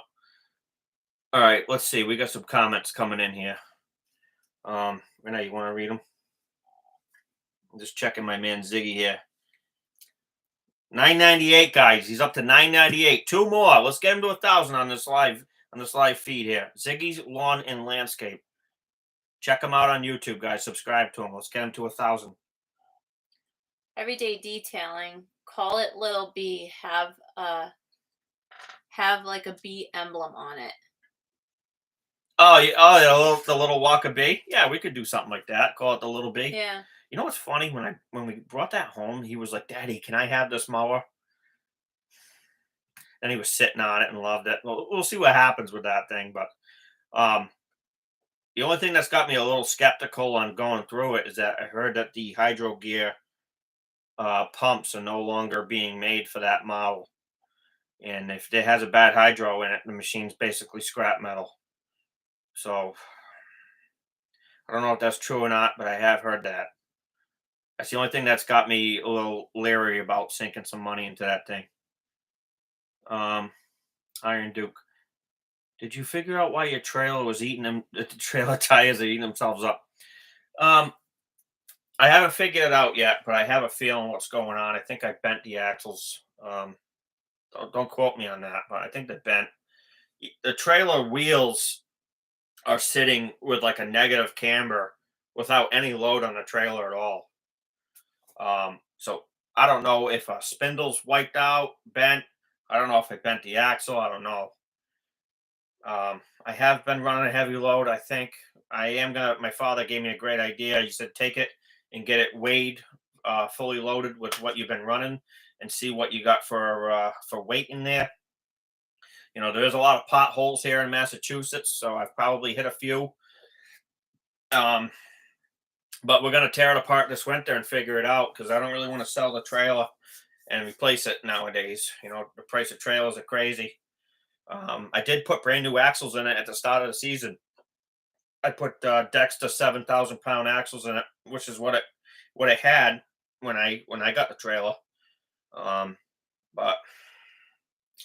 All right, let's see. We got some comments coming in here. Ranae, you want to read them? I'm just checking my man Ziggy here. 998, guys. He's up to 998. Two more. Let's get him to 1,000 on this live feed here. Ziggy's Lawn and Landscape. Check him out on YouTube, guys. Subscribe to him. Let's get him to 1,000. Everyday Detailing. Call it Little B. Have like a bee emblem on it. Oh, yeah, the little Walker bee. Yeah, we could do something like that. Call it the little bee. Yeah. You know what's funny? When we brought that home, he was like, "Daddy, can I have this mower?" And he was sitting on it and loved it. Well, we'll see what happens with that thing. But the only thing that's got me a little skeptical on going through it is that I heard that the Hydro Gear pumps are no longer being made for that model. And if it has a bad hydro in it, the machine's basically scrap metal. So I don't know if that's true or not, but I have heard that. That's the only thing that's got me a little leery about sinking some money into that thing. Iron Duke. Did you figure out why your trailer was eating them? The trailer tires are eating themselves up. Um, I haven't figured it out yet, but I have a feeling what's going on. I think I bent the axles. Don't quote me on that, but I think they bent. The trailer wheels are sitting with like a negative camber without any load on the trailer at all. So I don't know if a spindle's wiped out, bent. I don't know if I bent the axle. I don't know. I have been running a heavy load. I think I am gonna. My father gave me a great idea. He said take it and get it weighed, fully loaded with what you've been running, and see what you got for weight in there. You know, there's a lot of potholes here in Massachusetts, so I've probably hit a few. Um, but we're gonna tear it apart this winter and figure it out because I don't really want to sell the trailer and replace it nowadays. You know, the price of trailers are crazy. I did put brand new axles in it at the start of the season. I put Dexter 7,000 pound axles in it, which is what it had when I got the trailer. But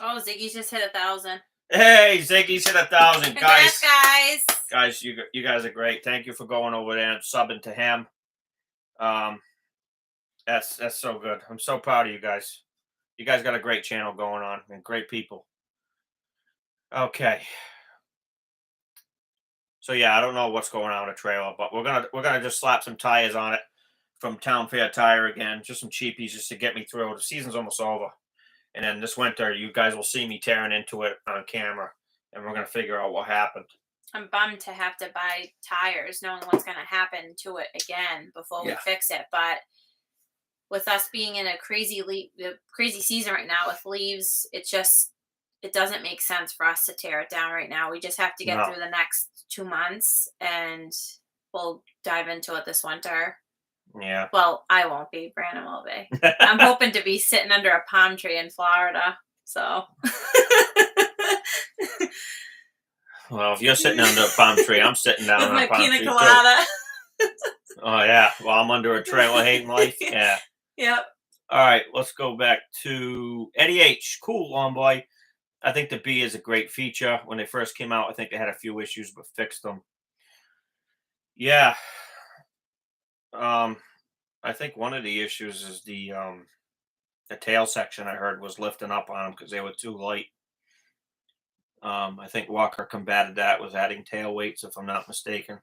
Oh, Ziggy's just hit 1,000. hey, Ziggy's hit 1,000, Congrats, guys. guys. Guys, you guys are great. Thank you for going over there and subbing to him. That's so good. I'm so proud of you guys. You guys got a great channel going on and great people. Okay. So yeah, I don't know what's going on with the trailer, but we're gonna just slap some tires on it from Town Fair Tire again, just some cheapies just to get me through. The season's almost over, and then this winter you guys will see me tearing into it on camera, and we're gonna figure out what happened. I'm bummed to have to buy tires, knowing what's going to happen to it again before we fix it. But with us being in a crazy season right now with leaves, it doesn't make sense for us to tear it down right now. We just have to get through the next 2 months, and we'll dive into it this winter. Yeah. Well, I won't be. Brandon will be. I'm hoping to be sitting under a palm tree in Florida. So. Well, if you're sitting under a palm tree, I'm sitting down with on my a palm pina tree colada. Too. Oh yeah. Well, I'm under a trailer hating life. Yeah. Yep. All right, let's go back to Eddie H. Cool, long boy. I think the B is a great feature. When they first came out, I think they had a few issues, but fixed them. Yeah. I think one of the issues is the tail section I heard was lifting up on them because they were too light. I think Walker combated that with adding tail weights, if I'm not mistaken.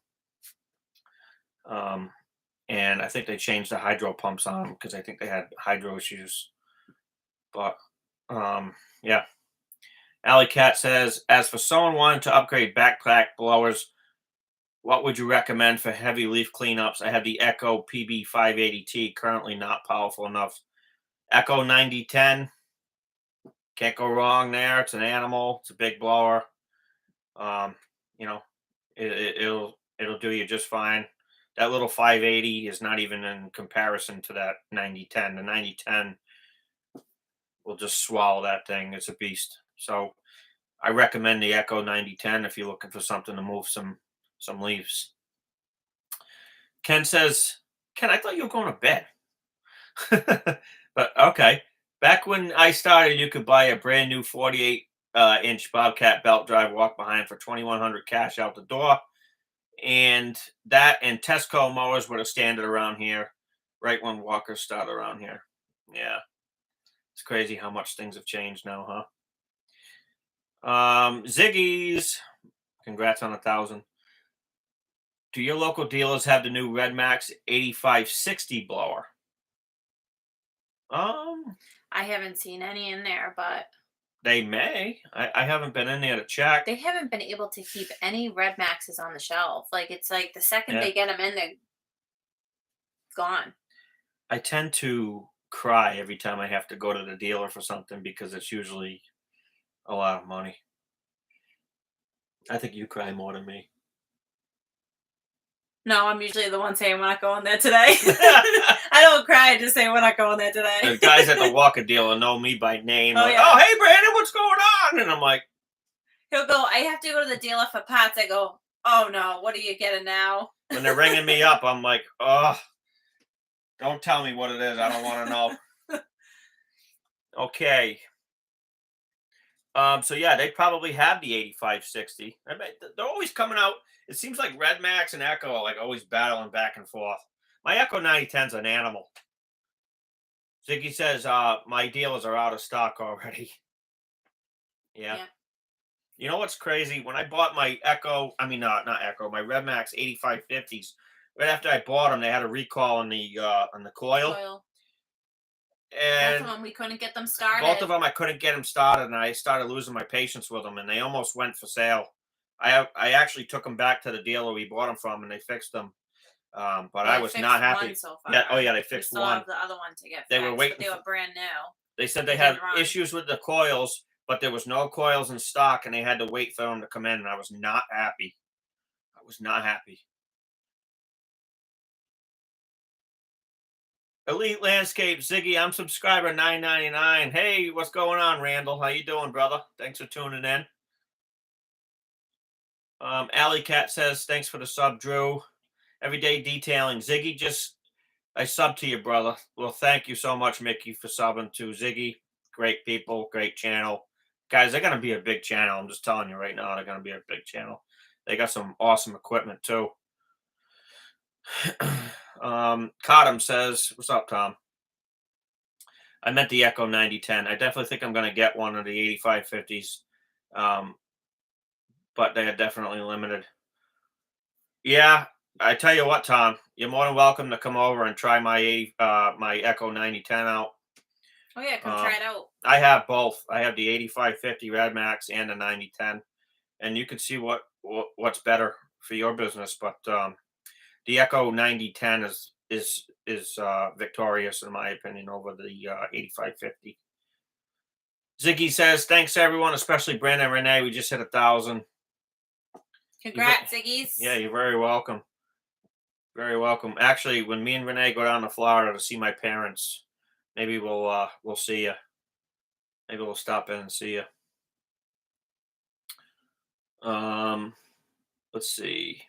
And I think they changed the hydro pumps on them because I think they had hydro issues. But yeah. Alley Cat says, as for someone wanting to upgrade backpack blowers, what would you recommend for heavy leaf cleanups? I have the Echo PB580T, currently not powerful enough. Echo 9010, can't go wrong there. It's an animal. It's a big blower. You know, it'll do you just fine. That little 580 is not even in comparison to that 9010. The 9010 will just swallow that thing. It's a beast. So I recommend the Echo 9010 if you're looking for something to move some leaves. Ken says, Ken, I thought you were going to bed. But okay. Back when I started, you could buy a brand new 48-inch Bobcat belt drive walk behind for $2,100 cash out the door. And that and Tesco mowers were the standard around here, right when walkers started around here. Yeah. It's crazy how much things have changed now, huh? Ziggy's, congrats on 1,000. Do your local dealers have the new Red Max 8560 blower? I haven't seen any in there, but they may. I haven't been in there to check. They haven't been able to keep any Red Maxes on the shelf. Like, it's like the second they get them in, they're gone. I tend to cry every time I have to go to the dealer for something because it's usually a lot of money. I think you cry more than me. No, I'm usually the one saying we're not going there today. I don't cry, I just say we're not going there today. The guys at the Walker dealer know me by name. Oh, like, yeah. Oh, hey, Brandon, what's going on? And I'm like... He'll go, I have to go to the dealer for pots. I go, oh, no, what are you getting now? When they're ringing me up, I'm like, oh, don't tell me what it is. I don't want to know. Okay. So yeah, they probably have the 8560. I bet they're always coming out. It seems like Red Max and Echo are like always battling back and forth. My Echo 9010's an animal. Ziggy says, my dealers are out of stock already. Yeah. Yeah. You know what's crazy? When I bought my Echo, I mean not Echo, my Red Max 8550s, right after I bought them, they had a recall on the coil. Both And of them, we couldn't get them started. both of them, I couldn't get them started, and I started losing my patience with them, and they almost went for sale. I actually took them back to the dealer we bought them from, and they fixed them. But I was not happy. One so far. Yeah, oh yeah, they We fixed still one. have the other one to get They fixed, were waiting but they were brand new. They said they It had didn't run. issues with the coils, but there was no coils in stock, and they had to wait for them to come in, and I was not happy. I was not happy. Elite Landscape, Ziggy, I'm subscriber 999. Hey, what's going on, Randall? How you doing, brother? Thanks for tuning in. Alley Cat says, thanks for the sub, Drew. Everyday Detailing. Ziggy, I subbed to you, brother. Well, thank you so much, Mickey, for subbing to Ziggy. Great people, great channel. Guys, they're going to be a big channel. I'm just telling you right now, they're going to be a big channel. They got some awesome equipment, too. Cottam says, what's up, Tom? I meant the Echo 9010. I definitely think I'm going to get one of the 8550s. But they are definitely limited. Yeah, I tell you what, Tom, you're more than welcome to come over and try my my Echo 9010 out. Oh yeah, come try it out. I have both. I have the 8550 Red Max and the 9010, and you can see what's better for your business. But the Echo 9010 is victorious in my opinion over the 8550. Ziggy says, thanks everyone, especially Brandon and Ranae. We just hit 1,000. Congrats, Ziggies. Yeah, you're very welcome. Very welcome. Actually, when me and Ranae go down to Florida to see my parents, maybe we'll see you. Maybe we'll stop in and see you. Let's see.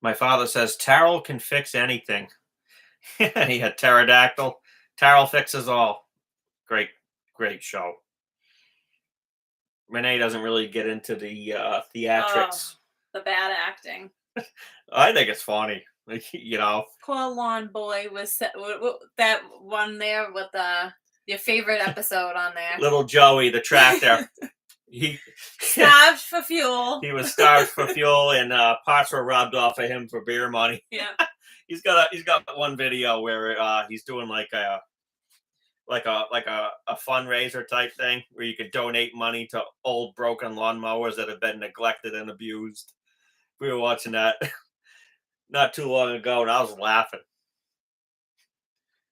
My father says Terrell can fix anything. Yeah, pterodactyl. Terrell fixes all. Great show. Renee doesn't really get into the theatrics. The bad acting. I think it's funny. Like, you know. Poor Lawn Boy was that one there with your favorite episode on there. Little Joey, the tractor. He starved for fuel. He was starved for fuel, and parts were robbed off of him for beer money. Yeah. He's got one video where he's doing like a fundraiser type thing where you could donate money to old broken lawnmowers that have been neglected and abused. We were watching that not too long ago, and I was laughing.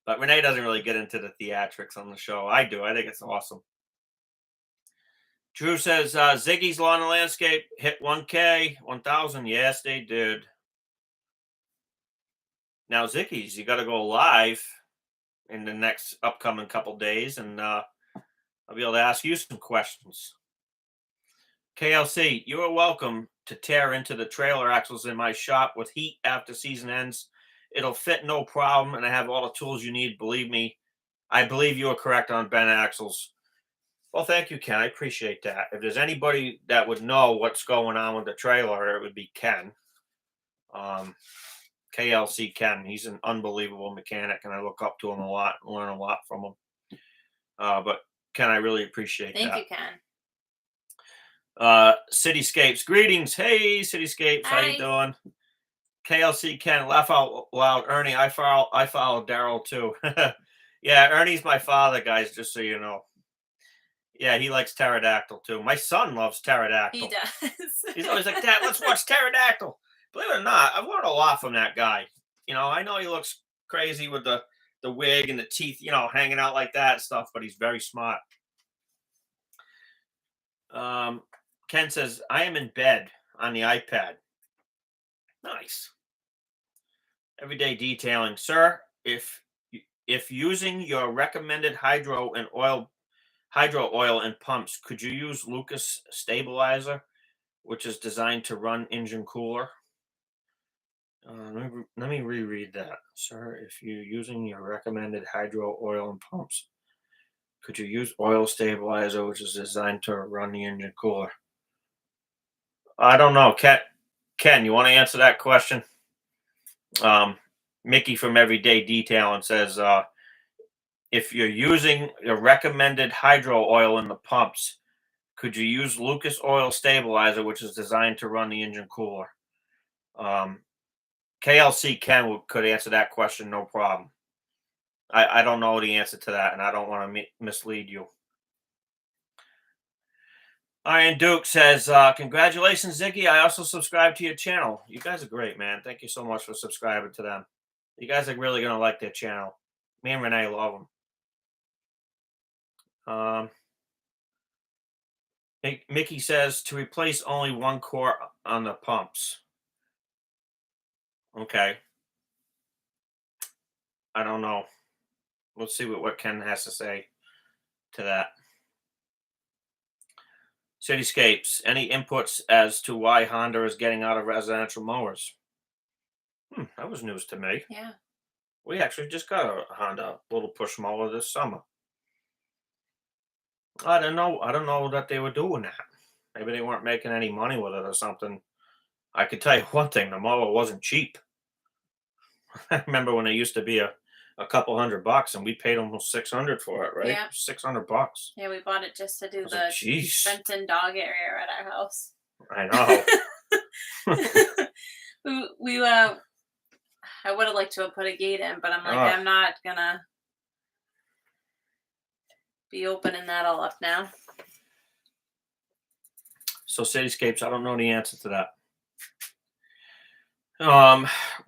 But Renee doesn't really get into the theatrics on the show. I do. I think it's awesome. Drew says, Ziggy's Lawn and Landscape hit 1K, 1,000. Yes, they did. Now, Ziggy's, you got to go live in the next upcoming couple days, and I'll be able to ask you some questions. KLC, you are welcome to tear into the trailer axles in my shop with heat after season ends. It'll fit no problem, and I have all the tools you need. Believe me, I believe you are correct on Berndt axles. Well, thank you, Ken. I appreciate that. If there's anybody that would know what's going on with the trailer, it would be Ken. KLC Ken. He's an unbelievable mechanic, and I look up to him a lot and learn a lot from him. But Ken, I really appreciate that. Thank you, Ken. Cityscapes. Greetings. Hey, Cityscapes. Hi. How you doing? KLC Ken. Laugh out loud. Ernie, I follow Daryl too. Yeah, Ernie's my father, guys, just so you know. Yeah, he likes pterodactyl too. My son loves pterodactyl. He does. He's always like, Dad, let's watch pterodactyl. Believe it or not, I've learned a lot from that guy. You know, I know he looks crazy with the wig and the teeth, you know, hanging out like that and stuff, but he's very smart. Ken says, I am in bed on the iPad. Nice. Everyday Detailing. Sir, if using your recommended hydro oil and pumps, could you use Lucas Stabilizer, which is designed to run engine cooler? Let me reread that. Sir, if you're using your recommended hydro oil and pumps, Could you use oil stabilizer, which is designed to run the engine cooler? I don't know. Ken, you want to answer that question? Mickey from Everyday Detailing says, if you're using a recommended hydro oil in the pumps, could you use Lucas Oil Stabilizer, which is designed to run the engine cooler? KLC Ken could answer that question, no problem. I don't know the answer to that, and I don't want to mislead you. Iron Duke says, congratulations, Ziggy. I also subscribe to your channel. You guys are great, man. Thank you so much for subscribing to them. You guys are really going to like their channel. Me and Ranae love them. Mickey says, to replace only one core on the pumps. Okay. I don't know. Let's see what Ken has to say to that. Cityscapes, any inputs as to why Honda is getting out of residential mowers? That was news to me. Yeah. We actually just got a Honda little push mower this summer. I don't know that they were doing that. Maybe they weren't making any money with it or something. I could tell you one thing, the mower wasn't cheap. I remember when it used to be a couple $100 and we paid almost $600 for it, right? Yeah. $600. Yeah, we bought it just to do the Like, jeez. fence and dog area at our house. I know. I would have liked to have put a gate in, but I'm like, Ugh. I'm not gonna be opening that all up now. So Cityscapes, I don't know the answer to that.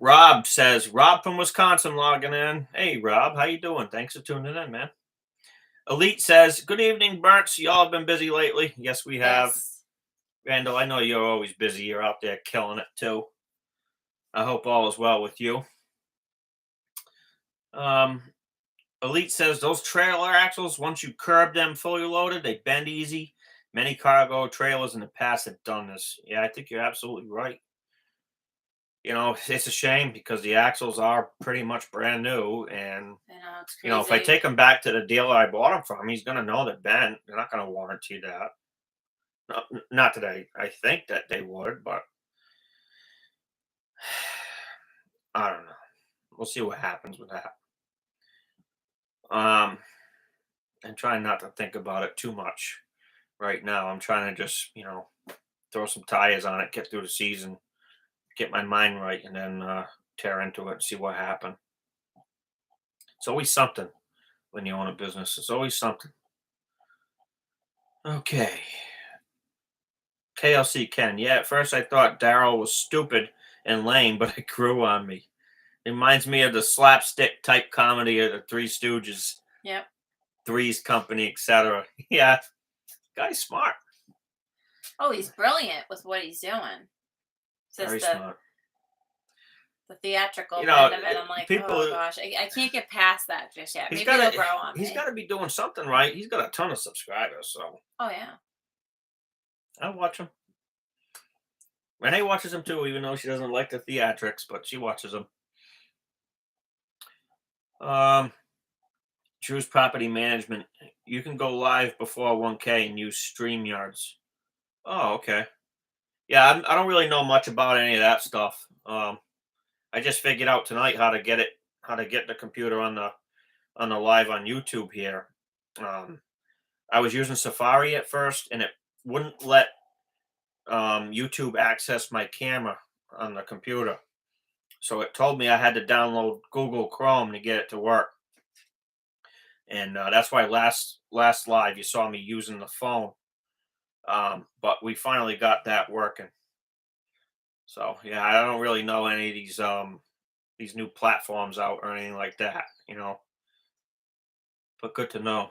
Rob says, Rob from Wisconsin logging in. Hey, Rob, how you doing? Thanks for tuning in, man. Elite says, good evening, Berndt. Y'all have been busy lately. Yes, we have. Yes. Randall, I know you're always busy. You're out there killing it, too. I hope all is well with you. Elite says, those trailer axles, once you curb them fully loaded, they bend easy. Many cargo trailers in the past have done this. Yeah, I think you're absolutely right. You know, it's a shame because the axles are pretty much brand new. And, I know, it's crazy. you know, if I take them back to the dealer I bought them from, he's going to know they're bent. They're not going to warranty that. Not that I think that they would, but I don't know. We'll see what happens with that. I'm trying not to think about it too much right now. I'm trying to just, you know, throw some tires on it, get through the season, get my mind right, and then tear into it and see what happens. It's always something when you own a business. It's always something. Okay. KLC Ken. Yeah, at first I thought Daryl was stupid and lame, but it grew on me. It reminds me of the slapstick type comedy of the Three Stooges. Yep. Three's Company, etc. Yeah, guy's smart. Oh, he's brilliant with what he's doing. Just Very smart. The theatrical You know, end of it. I'm like, people- oh gosh, I can't get past that just yet. He's Maybe gotta- it'll grow on He's me. got to be doing something right. He's got a ton of subscribers, so Oh yeah. I watch him. Renee watches him too, even though she doesn't like the theatrics, but she watches him. Choose property management. You can go live before 1K and use StreamYards. Oh, okay. Yeah, I don't really know much about any of that stuff. I just figured out tonight how to get the computer on the live on YouTube here. I was using Safari at first, and it wouldn't let YouTube access my camera on the computer. So it told me I had to download Google Chrome to get it to work. And that's why last live you saw me using the phone. But we finally got that working. So yeah, I don't really know any of these new platforms out or anything like that, you know. But good to know.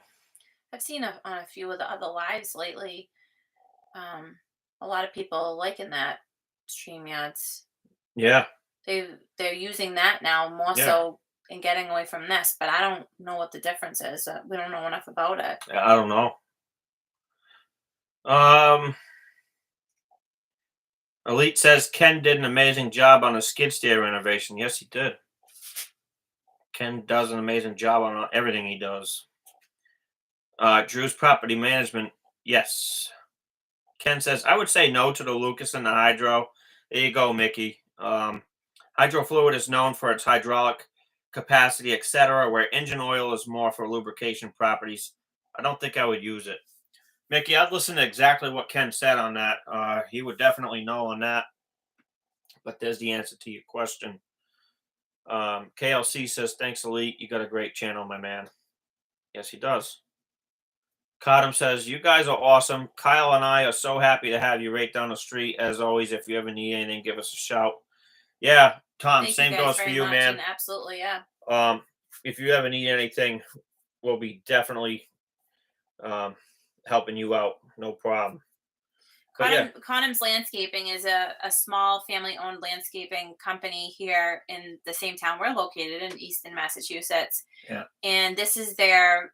I've seen on a few of the other lives lately. A lot of people liking that StreamYards. Yeah. They're using that now more so and getting away from this, but I don't know what the difference is. We don't know enough about it. I don't know. Elite says Ken did an amazing job on the skid steer renovation. Yes, he did. Ken does an amazing job on everything he does. Drew's property management. Yes. Ken says, I would say no to the Lucas and the Hydro. There you go, Mickey. Hydro fluid is known for its hydraulic capacity, etc., where engine oil is more for lubrication properties. I don't think I would use it. Mickey, I'd listen to exactly what Ken said on that. He would definitely know on that. But there's the answer to your question. KLC says, thanks, Elite. You got a great channel, my man. Yes, he does. Cottam says, you guys are awesome. Kyle and I are so happy to have you right down the street. As always, if you ever need anything, give us a shout. Yeah, Tom, Thank same you guys goes for very you, much, man. and absolutely, yeah. If you ever need anything, we'll be definitely helping you out. No problem. Cottam's Landscaping is a small family-owned landscaping company here in the same town we're located in, Easton, Massachusetts. Yeah. And this is their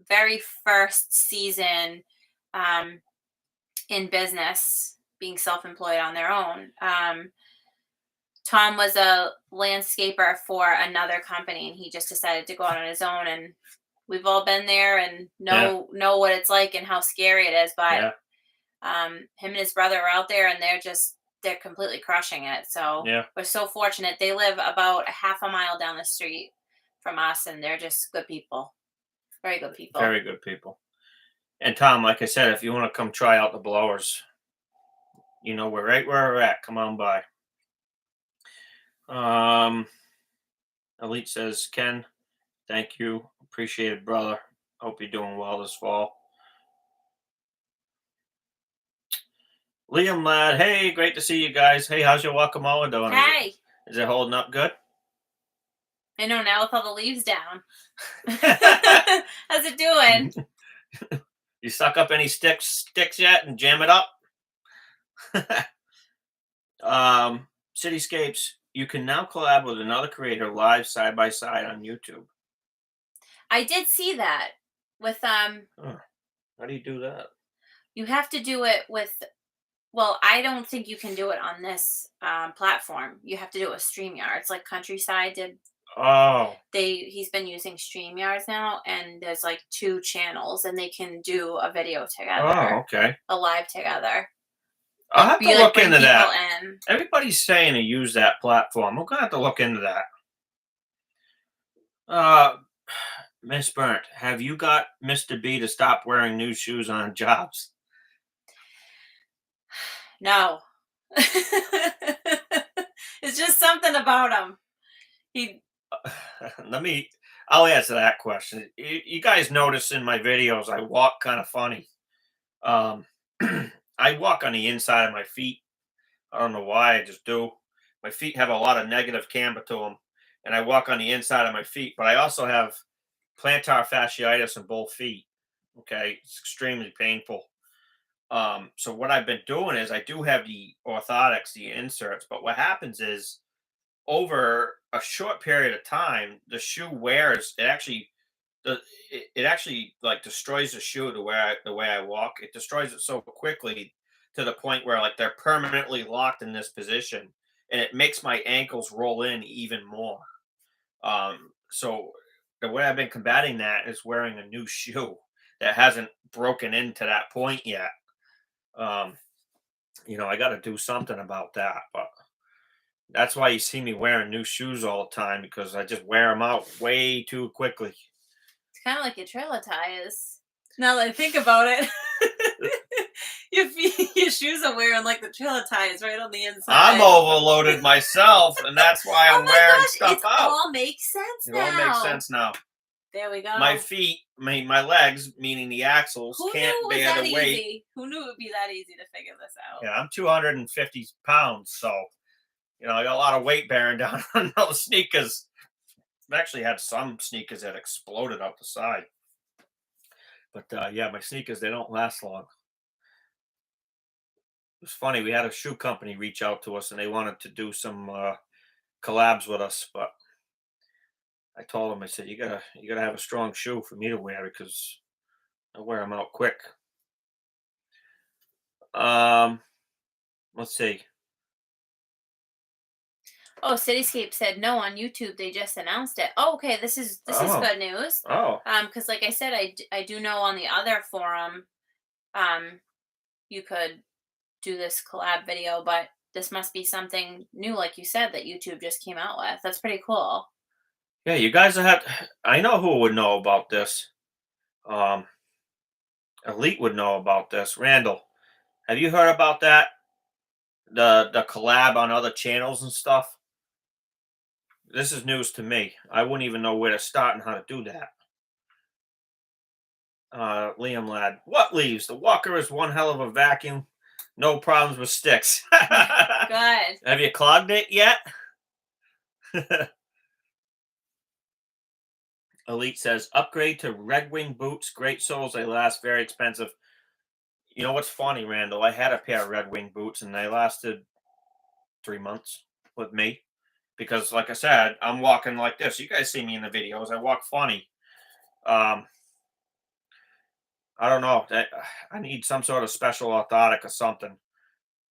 very first season in business, being self-employed on their own. Tom was a landscaper for another company, and he just decided to go out on his own. And we've all been there and know what it's like and how scary it is. But him and his brother are out there, and they're completely crushing it. So we're so fortunate. They live about a half a mile down the street from us, and they're just good people. Very good people. Very good people. And Tom, like I said, if you want to come try out the blowers, you know, we're right where we're at. Come on by. Elite says, Ken, thank you. Appreciate it, brother. Hope you're doing well this fall. Liam lad, hey, great to see you guys. Hey, how's your guacamole doing? Hey. Is it holding up good? I know, now with all the leaves down. How's it doing? You suck up any sticks yet and jam it up? Cityscapes, you can now collab with another creator live side by side on YouTube. I did see that with How do you do that? You have to do it with, well, I don't think you can do it on this platform. You have to do it with StreamYard. It's like Countryside did. Oh. He's been using StreamYards now, and there's like 2 channels, and they can do a video together. Oh, okay. A live together. I'll have to look into that. Everybody's saying to use that platform. We're gonna have to look into that. Miss Berndt, have you got Mr. B to stop wearing new shoes on jobs? No. It's just something about him. I'll answer that question. You guys notice in my videos I walk kind of funny. I walk on the inside of my feet. I don't know why, I just do. My feet have a lot of negative camber to them, and I walk on the inside of my feet, but I also have plantar fasciitis in both feet. Okay, it's extremely painful. So what I've been doing is I do have the orthotics, the inserts, but what happens is over a short period of time, the shoe wears. It actually like destroys the shoe the way I walk. It destroys it so quickly to the point where like they're permanently locked in this position, and it makes my ankles roll in even more. So the way I've been combating that is wearing a new shoe that hasn't broken into that point yet. I got to do something about that, but that's why you see me wearing new shoes all the time, because I just wear them out way too quickly. It's kind of like your trailer tires. Now that I think about it, your shoes are wearing like the trailer tires right on the inside. I'm overloaded myself, and that's why I'm wearing stuff out. It all makes sense now. It all makes sense now. There we go. My feet, my legs, meaning the axles, can't bear the weight. Easy? Who knew it would be that easy to figure this out? Yeah, I'm 250 pounds, so I got a lot of weight bearing down on those sneakers. I've actually had some sneakers that exploded out the side. But yeah, my sneakers, they don't last long. It was funny. We had a shoe company reach out to us, and they wanted to do some collabs with us, but I told them, I said, you gotta have a strong shoe for me to wear, because I wear them out quick. Let's see. Oh, Cityscape said no on YouTube. They just announced it. Oh, okay. This is Oh. good news. Oh. Because like I said, I do know on the other forum, you could do this collab video, but this must be something new, like you said, that YouTube just came out with. That's pretty cool. Yeah, you guys have. I know who would know about this. Elite would know about this. Randall, have you heard about that? The collab on other channels and stuff. This is news to me. I wouldn't even know where to start and how to do that. Liam Ladd, what leaves? The walker is one hell of a vacuum. No problems with sticks. Good. Have you clogged it yet? Elite says, upgrade to Red Wing boots. Great soles. They last. Very expensive. You know what's funny, Randall? I had a pair of Red Wing boots and they lasted 3 months with me. Because, like I said, I'm walking like this. You guys see me in the videos. I walk funny. I don't know. I need some sort of special orthotic or something.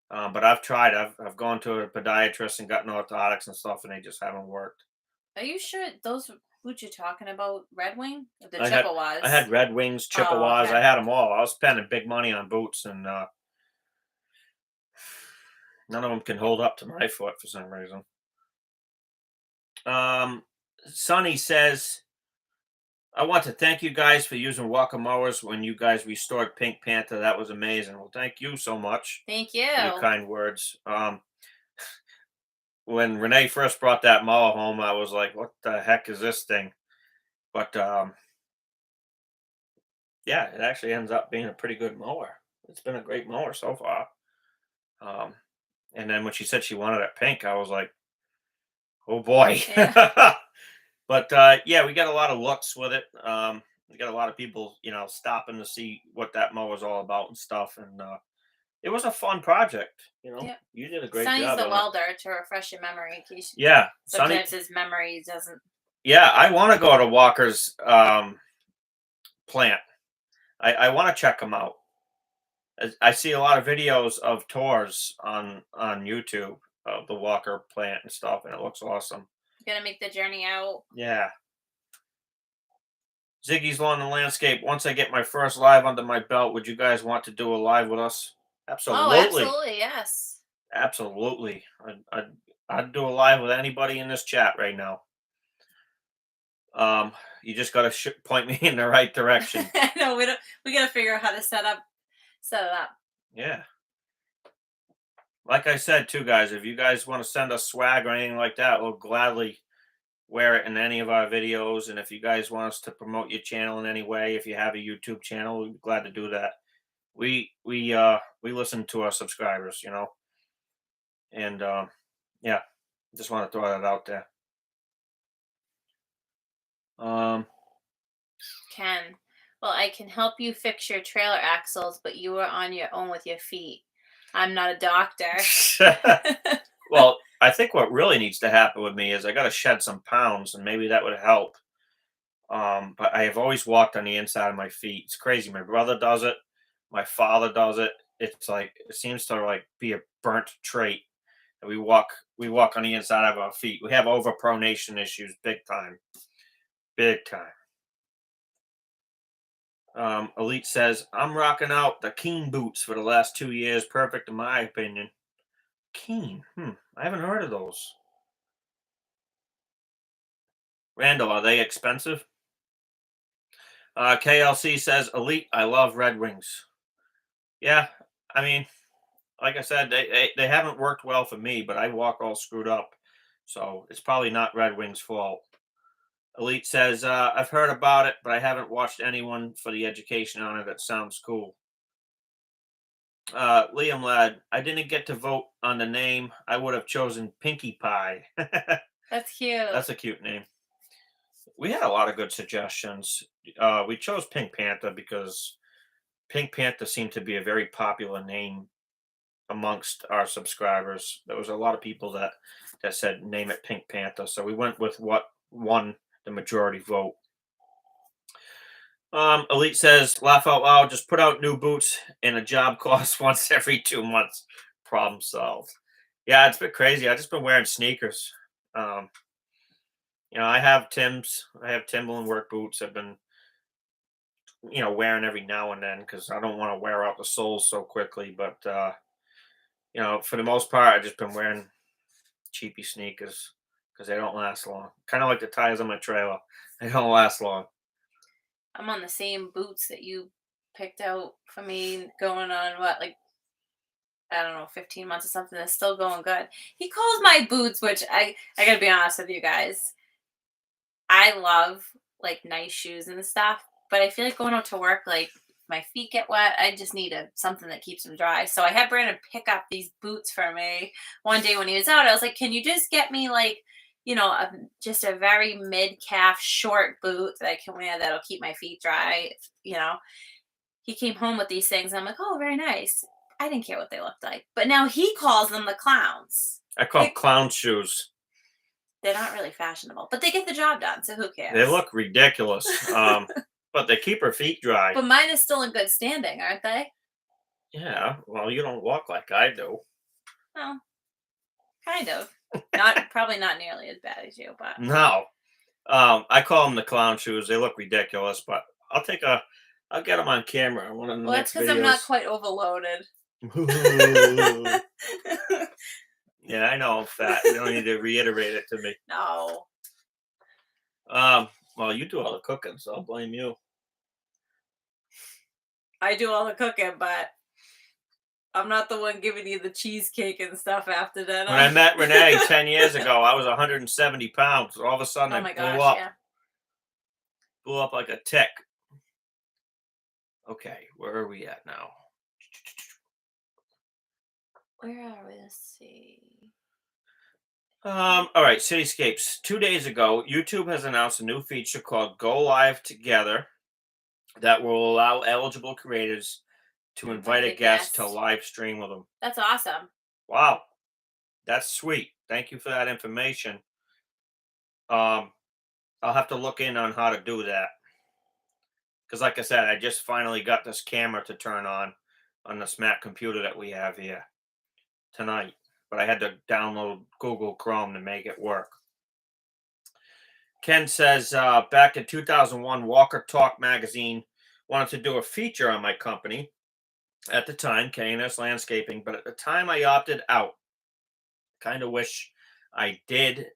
But I've tried. I've gone to a podiatrist and gotten orthotics and stuff, and they just haven't worked. Are you sure those boots you're talking about, Red Wing? The I Chippewas? had Red Wings, Chippewas. okay. I had them all. I was spending big money on boots, and none of them can hold up to my foot for some reason. Sonny says, I want to thank you guys for using walker mowers when you guys restored Pink Panther. That was amazing. Well, thank you so much Thank you. for your kind words. When Ranae first brought that mower home, I was like, what the heck is this thing? But yeah, it actually ends up being a pretty good mower. It's been a great mower so far. And then when she said she wanted it pink, I was like, oh boy. Yeah. But yeah, we got a lot of looks with it. We got a lot of people, stopping to see what that mower's all about and stuff. And it was a fun project. Yep. You did a great Sonny's job. the on it. welder to refresh your memory in case Yeah, Sonny. sometimes his memory doesn't. Yeah, I want to go to Walker's plant. I want to check them out. I see a lot of videos of tours on YouTube of the Walker plant and stuff, and it looks awesome. Gonna make the journey out. Yeah. Ziggy's Lawn and Landscape. Once I get my first live under my belt, would you guys want to do a live with us? Absolutely. Oh, absolutely, yes. Absolutely. I'd do a live with anybody in this chat right now. You just got to point me in the right direction. No, we gotta figure out how to set it up. Yeah. Like I said, too, guys, if you guys want to send us swag or anything like that, we'll gladly wear it in any of our videos. And if you guys want us to promote your channel in any way, if you have a YouTube channel, we'd be glad to do that. We listen to our subscribers, and yeah, just want to throw that out there. Ken, well, I can help you fix your trailer axles, but you are on your own with your feet. I'm not a doctor. Well, I think what really needs to happen with me is I got to shed some pounds, and maybe that would help. But I have always walked on the inside of my feet. It's crazy. My brother does it. My father does it. It's like it seems to be a burnt trait. We walk on the inside of our feet. We have overpronation issues, big time. Big time. Elite says, I'm rocking out the Keen boots for the last 2 years. Perfect in my opinion. Keen. I haven't heard of those. Randall, are they expensive? KLC says, Elite, I love Red Wings. Yeah, I mean, like I said, they haven't worked well for me, but I walk all screwed up. So it's probably not Red Wings' fault. Elite says, I've heard about it, but I haven't watched anyone for the education on it. That sounds cool. Liam Ladd, I didn't get to vote on the name. I would have chosen Pinkie Pie. That's cute. That's a cute name. We had a lot of good suggestions. We chose Pink Panther because Pink Panther seemed to be a very popular name amongst our subscribers. There was a lot of people that said name it Pink Panther. So we went with what won the majority vote. Elite says, laugh out loud, just put out new boots and a job costs once every 2 months. Problem solved. Yeah, it's a bit crazy. I've just been wearing sneakers. I have Tim's. I have Timberland work boots. I've been, wearing every now and then because I don't want to wear out the soles so quickly. But for the most part, I've just been wearing cheapy sneakers because they don't last long. Kind of like the tires on my trailer. They don't last long. I'm on the same boots that you picked out for me, going on what, like, I don't know, 15 months or something. That's still going good. He calls my boots, which I gotta be honest with you guys. I love like nice shoes and stuff, but I feel like going out to work, like my feet get wet. I just need something that keeps them dry. So I had Brandon pick up these boots for me one day when he was out. I was like, "Can you just get me like, just a very mid calf short boot that I can wear that'll keep my feet dry?" You know. He came home with these things. And I'm like, "Oh, very nice." I didn't care what they looked like, but now he calls them the clowns. I call them clown shoes. They're not really fashionable, but they get the job done. So who cares? They look ridiculous, but they keep her feet dry. But mine is still in good standing, aren't they? Yeah. Well, you don't walk like I do. Well, kind of. Probably not nearly as bad as you, but No. I call them the clown shoes. They look ridiculous, but I'll get them on camera. One of the that's next because I'm not videos. quite overloaded. Yeah, I know I'm fat. You don't need to reiterate it to me. No. Well, you do all the cooking, so I'll blame you. I do all the cooking, but I'm not the one giving you the cheesecake and stuff after dinner. When I met Ranae 10 years ago, I was 170 pounds. All of a sudden, oh my I blew gosh, up. yeah. Blew up like a tick. Okay, where are we at now? Where are we? Let's see. All right, Cityscapes. 2 days ago, YouTube has announced a new feature called Go Live Together that will allow eligible creators to invite a guest to live stream with them. That's awesome. Wow. That's sweet. Thank you for that information. I'll have to look in on how to do that. Because like I said, I just finally got this camera to turn on this Mac computer that we have here tonight. But I had to download Google Chrome to make it work. Ken says, back in 2001, Walker Talk magazine wanted to do a feature on my company. At the time, K&S Landscaping, but at the time I opted out. Kind of wish I did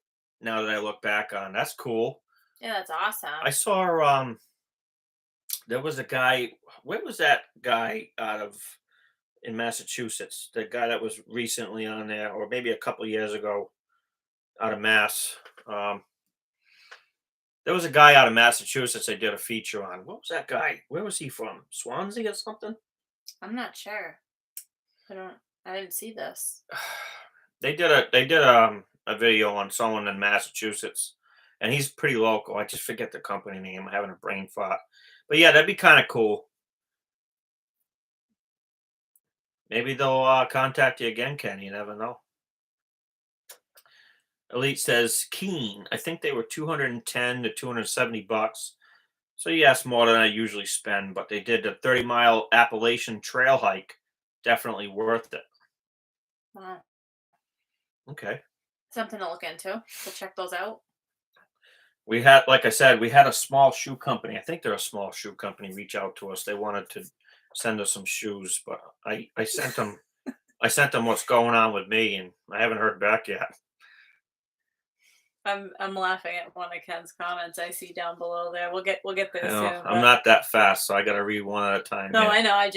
now that I look back on. That's cool. Yeah, that's awesome. I saw there was a guy, where was that guy in Massachusetts? The guy that was recently on there, or maybe a couple years ago, out of Mass. There was a guy out of Massachusetts I did a feature on. What was that guy? Where was he from? Swansea or something? I'm not sure. I didn't see this. They did a video on someone in Massachusetts, and he's pretty local. I just forget the company name. I'm having a brain fart. But yeah, that'd be kind of cool. Maybe they'll contact you again, Ken. You never know. Elite says Keen. I think they were $210 to $270. So yes, more than I usually spend. But they did a 30-mile Appalachian trail hike. Definitely worth it. Wow. Okay. Something to look into. To check those out. We had, like I said, we had a small shoe company. I think they're a small shoe company. Reach out to us. They wanted to send us some shoes, but I sent them. I sent them what's going on with me, and I haven't heard back yet. I'm laughing at one of Ken's comments I see down below there. We'll get there soon. I'm not that fast, so I got to read one at a time. No, I know. I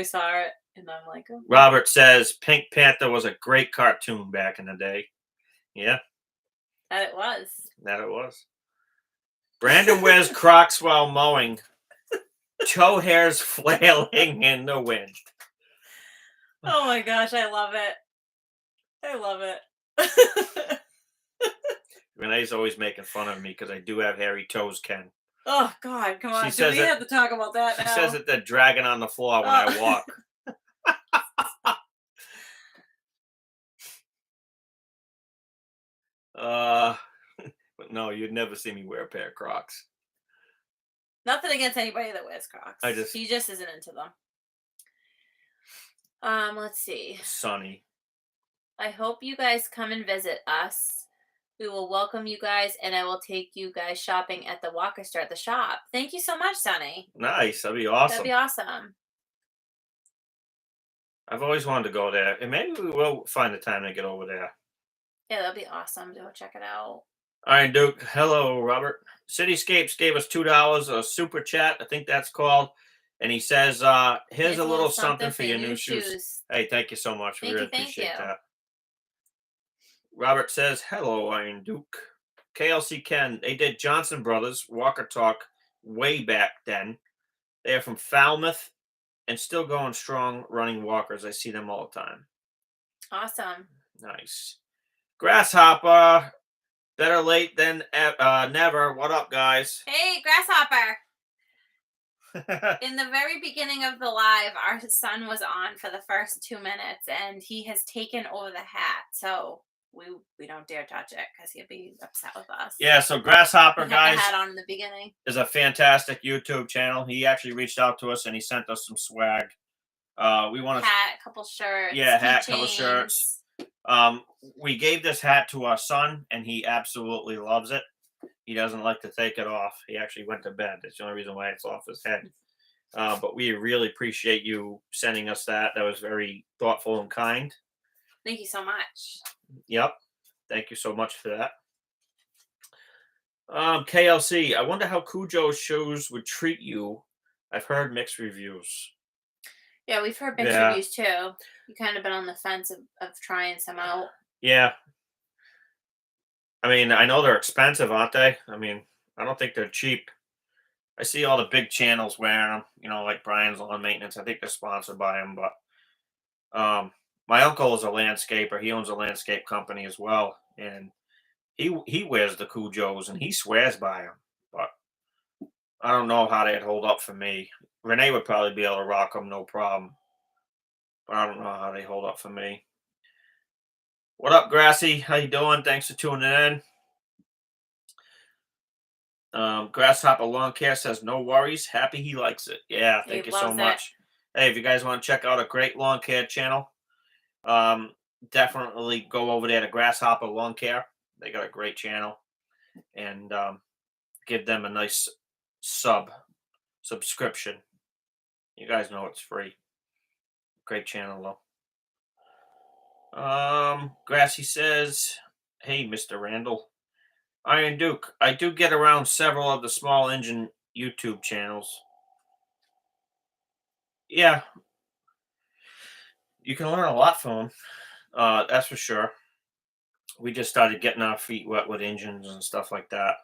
saw it, and I'm like, oh. Robert says Pink Panther was a great cartoon back in the day. Yeah, That it was. That it was. Brandon wears Crocs while mowing. Toe hairs flailing in the wind. Oh my gosh, I love it. I love it. Renee's always making fun of me because I do have hairy toes, Ken. Oh God, come on. Do we have to talk about that now? She says that they're dragging on the floor when I walk. But no, you'd never see me wear a pair of Crocs. Nothing against anybody that wears Crocs. He just isn't into them. Let's see. Sunny. I hope you guys come and visit us. We will welcome you guys, and I will take you guys shopping at the Walker store at the shop. Thank you so much, Sonny. Nice. That'd be That'd awesome. be awesome. I've always wanted to go there, and maybe we will find the time to get over there. Yeah, that'd be awesome. Go check it out. All right, Duke. Hello, Robert. Cityscapes gave us $2 a super chat. I think that's called. And he says, here's a little something for your new shoes. Hey, thank you so much. We really appreciate that. Robert says, hello, Iron Duke. KLC Ken, they did Johnson Brothers Walker Talk way back then. They are from Falmouth and still going strong running walkers. I see them all the time. Awesome. Nice. Grasshopper, better late than never. What up, guys? Hey, Grasshopper. In the very beginning of the live, our son was on for the first 2 minutes, and he has taken over the hat. So we don't dare touch it because he'd be upset with us. Yeah, so Grasshopper, guys, the hat on in the beginning. Is a fantastic YouTube channel. He actually reached out to us and he sent us some swag. We want hat, couple shirts. Yeah, hat, couple shirts. We gave this hat to our son, and he absolutely loves it. He doesn't like to take it off. He actually went to bed. That's the only reason why it's off his head. But we really appreciate you sending us that. That was very thoughtful and kind. Thank you so much. Yep. Thank you so much for that. KLC, I wonder how Cujo's shows would treat you. I've heard mixed reviews. Yeah, we've heard mixed reviews too. You kind of been on the fence of trying some out. Yeah. I mean, I know they're expensive, aren't they? I mean, I don't think they're cheap. I see all the big channels wearing them, you know, like Brian's Lawn Maintenance. I think they're sponsored by him, but my uncle is a landscaper. He owns a landscape company as well, and he wears the Cujos and he swears by them. But I don't know how they'd hold up for me. Ranae would probably be able to rock them, no problem. But I don't know how they hold up for me. What up, Grassy? How you doing? Thanks for tuning in. Grasshopper Lawn Care says, no worries. Happy he likes it. Yeah, thank you so much. Hey, if you guys want to check out a great lawn care channel, definitely go over there to Grasshopper Lawn Care. They got a great channel. And give them a nice subscription. You guys know it's free. Great channel, though. Grassy says, hey, Mr. Randall. Iron Duke, I do get around several of the small engine YouTube channels. Yeah. You can learn a lot from them. That's for sure. We just started getting our feet wet with engines and stuff like that.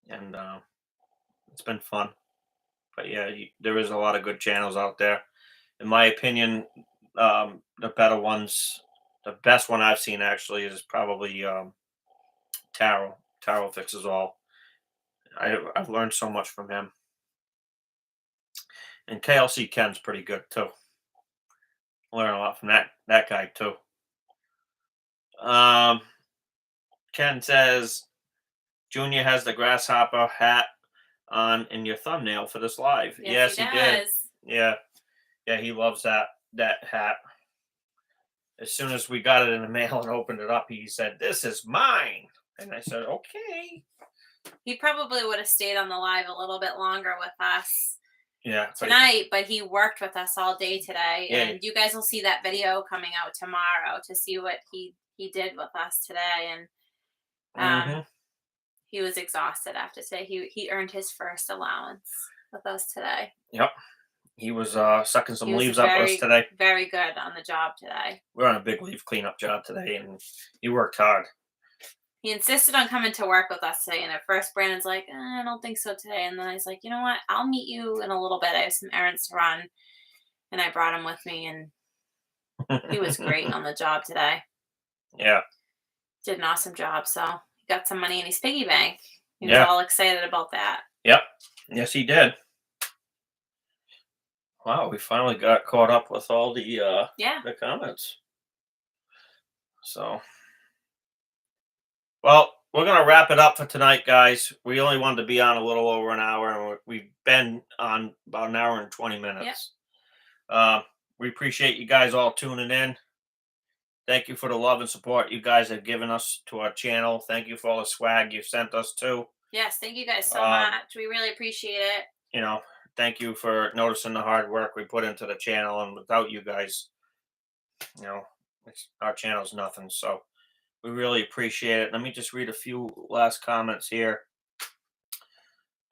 And it's been fun. But yeah, there is a lot of good channels out there. In my opinion, the better ones, the best one I've seen actually is probably Taro. Taro Fixes All. I've learned so much from him. And KLC Ken's pretty good too. Learn a lot from that guy too. Ken says Junior has the grasshopper hat on in your thumbnail for this live. Yes, he did. Yeah, he loves that hat. As soon as we got it in the mail and opened it up, he said, "This is mine." And I said, "Okay." He probably would have stayed on the live a little bit longer with us. Yeah, tonight, but he worked with us all day today, and you guys will see that video coming out tomorrow to see what he did with us today. And he was exhausted after today. He earned his first allowance with us today. Yep, he was sucking some leaves up with us today. Very good on the job today. We're on a big leaf cleanup job today, and he worked hard. He insisted on coming to work with us today, and at first Brandon's like, I don't think so today. And then I was like, you know what? I'll meet you in a little bit. I have some errands to run. And I brought him with me, and he was great on the job today. Yeah. Did an awesome job. So he got some money in his piggy bank. He was all excited about that. Yep. Yes, he did. Wow, we finally got caught up with all the comments. So... Well, we're going to wrap it up for tonight, guys. We only wanted to be on a little over an hour, and we've been on about an hour and 20 minutes. Yep. We appreciate you guys all tuning in. Thank you for the love and support you guys have given us to our channel. Thank you for all the swag you've sent us too. Yes, thank you guys so Um, much. We really appreciate it. You know, thank you for noticing the hard work we put into the channel, and without you guys, our channel's nothing. So we really appreciate it. Let me just read a few last comments here.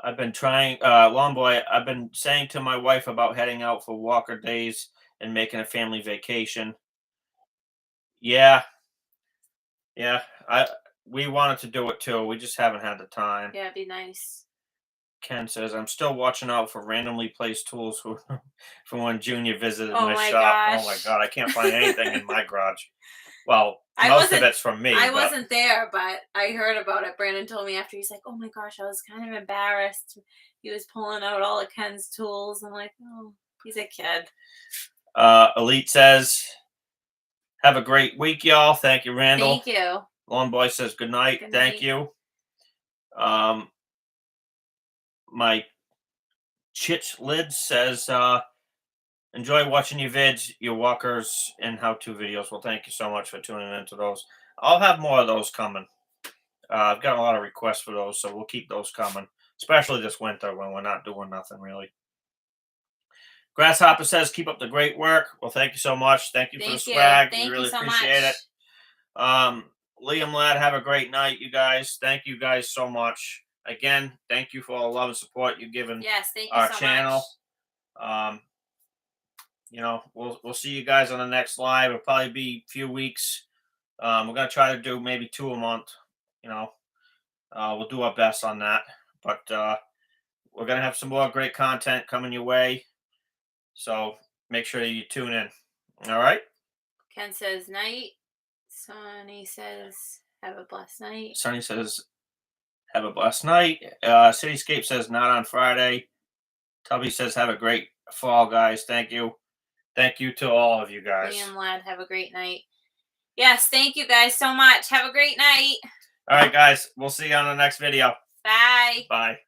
I've been trying, Long Boy, I've been saying to my wife about heading out for Walker days and making a family vacation. Yeah, yeah, we wanted to do it too. We just haven't had the time. Yeah, it'd be nice. Ken says, I'm still watching out for randomly placed tools from when Junior visited Oh my my shop. gosh. Oh my God, I can't find anything in my garage. Well, I most of wasn't- it's from me. I but wasn't there, but I heard about it. Brandon told me after. He's like, "Oh my gosh, I was kind of embarrassed." He was pulling out all of Ken's tools. I'm like, "Oh, he's a kid." Elite says, have a great week, y'all. Thank you, Randall. Thank you. Long Boy says, good night. Good Thank night. you. My Chitch Lid says, enjoy watching your vids, your walkers, and how-to videos. Well, thank you so much for tuning into those. I'll have more of those coming. I've got a lot of requests for those, so we'll keep those coming, especially this winter when we're not doing nothing really. Grasshopper says, keep up the great work. Well, thank you so much. Thank you for the swag. Thank we really you so appreciate much. it. Liam Ladd, have a great night, you guys. Thank you guys so much. Again, thank you for all the love and support you've given Yes, thank you our so channel. much. We'll see you guys on the next live. It'll probably be a few weeks. We're gonna try to do maybe 2 a month. We'll do our best on that. But we're gonna have some more great content coming your way. So make sure you tune in. All right. Ken says night. Sonny says have a blessed night. Sonny says have a blessed night. Cityscape says not on Friday. Tubby says have a great fall, guys. Thank you. Thank you to all of you guys. Liam Ladd, have a great night. Yes, thank you guys so much. Have a great night. All right, guys. We'll see you on the next video. Bye. Bye.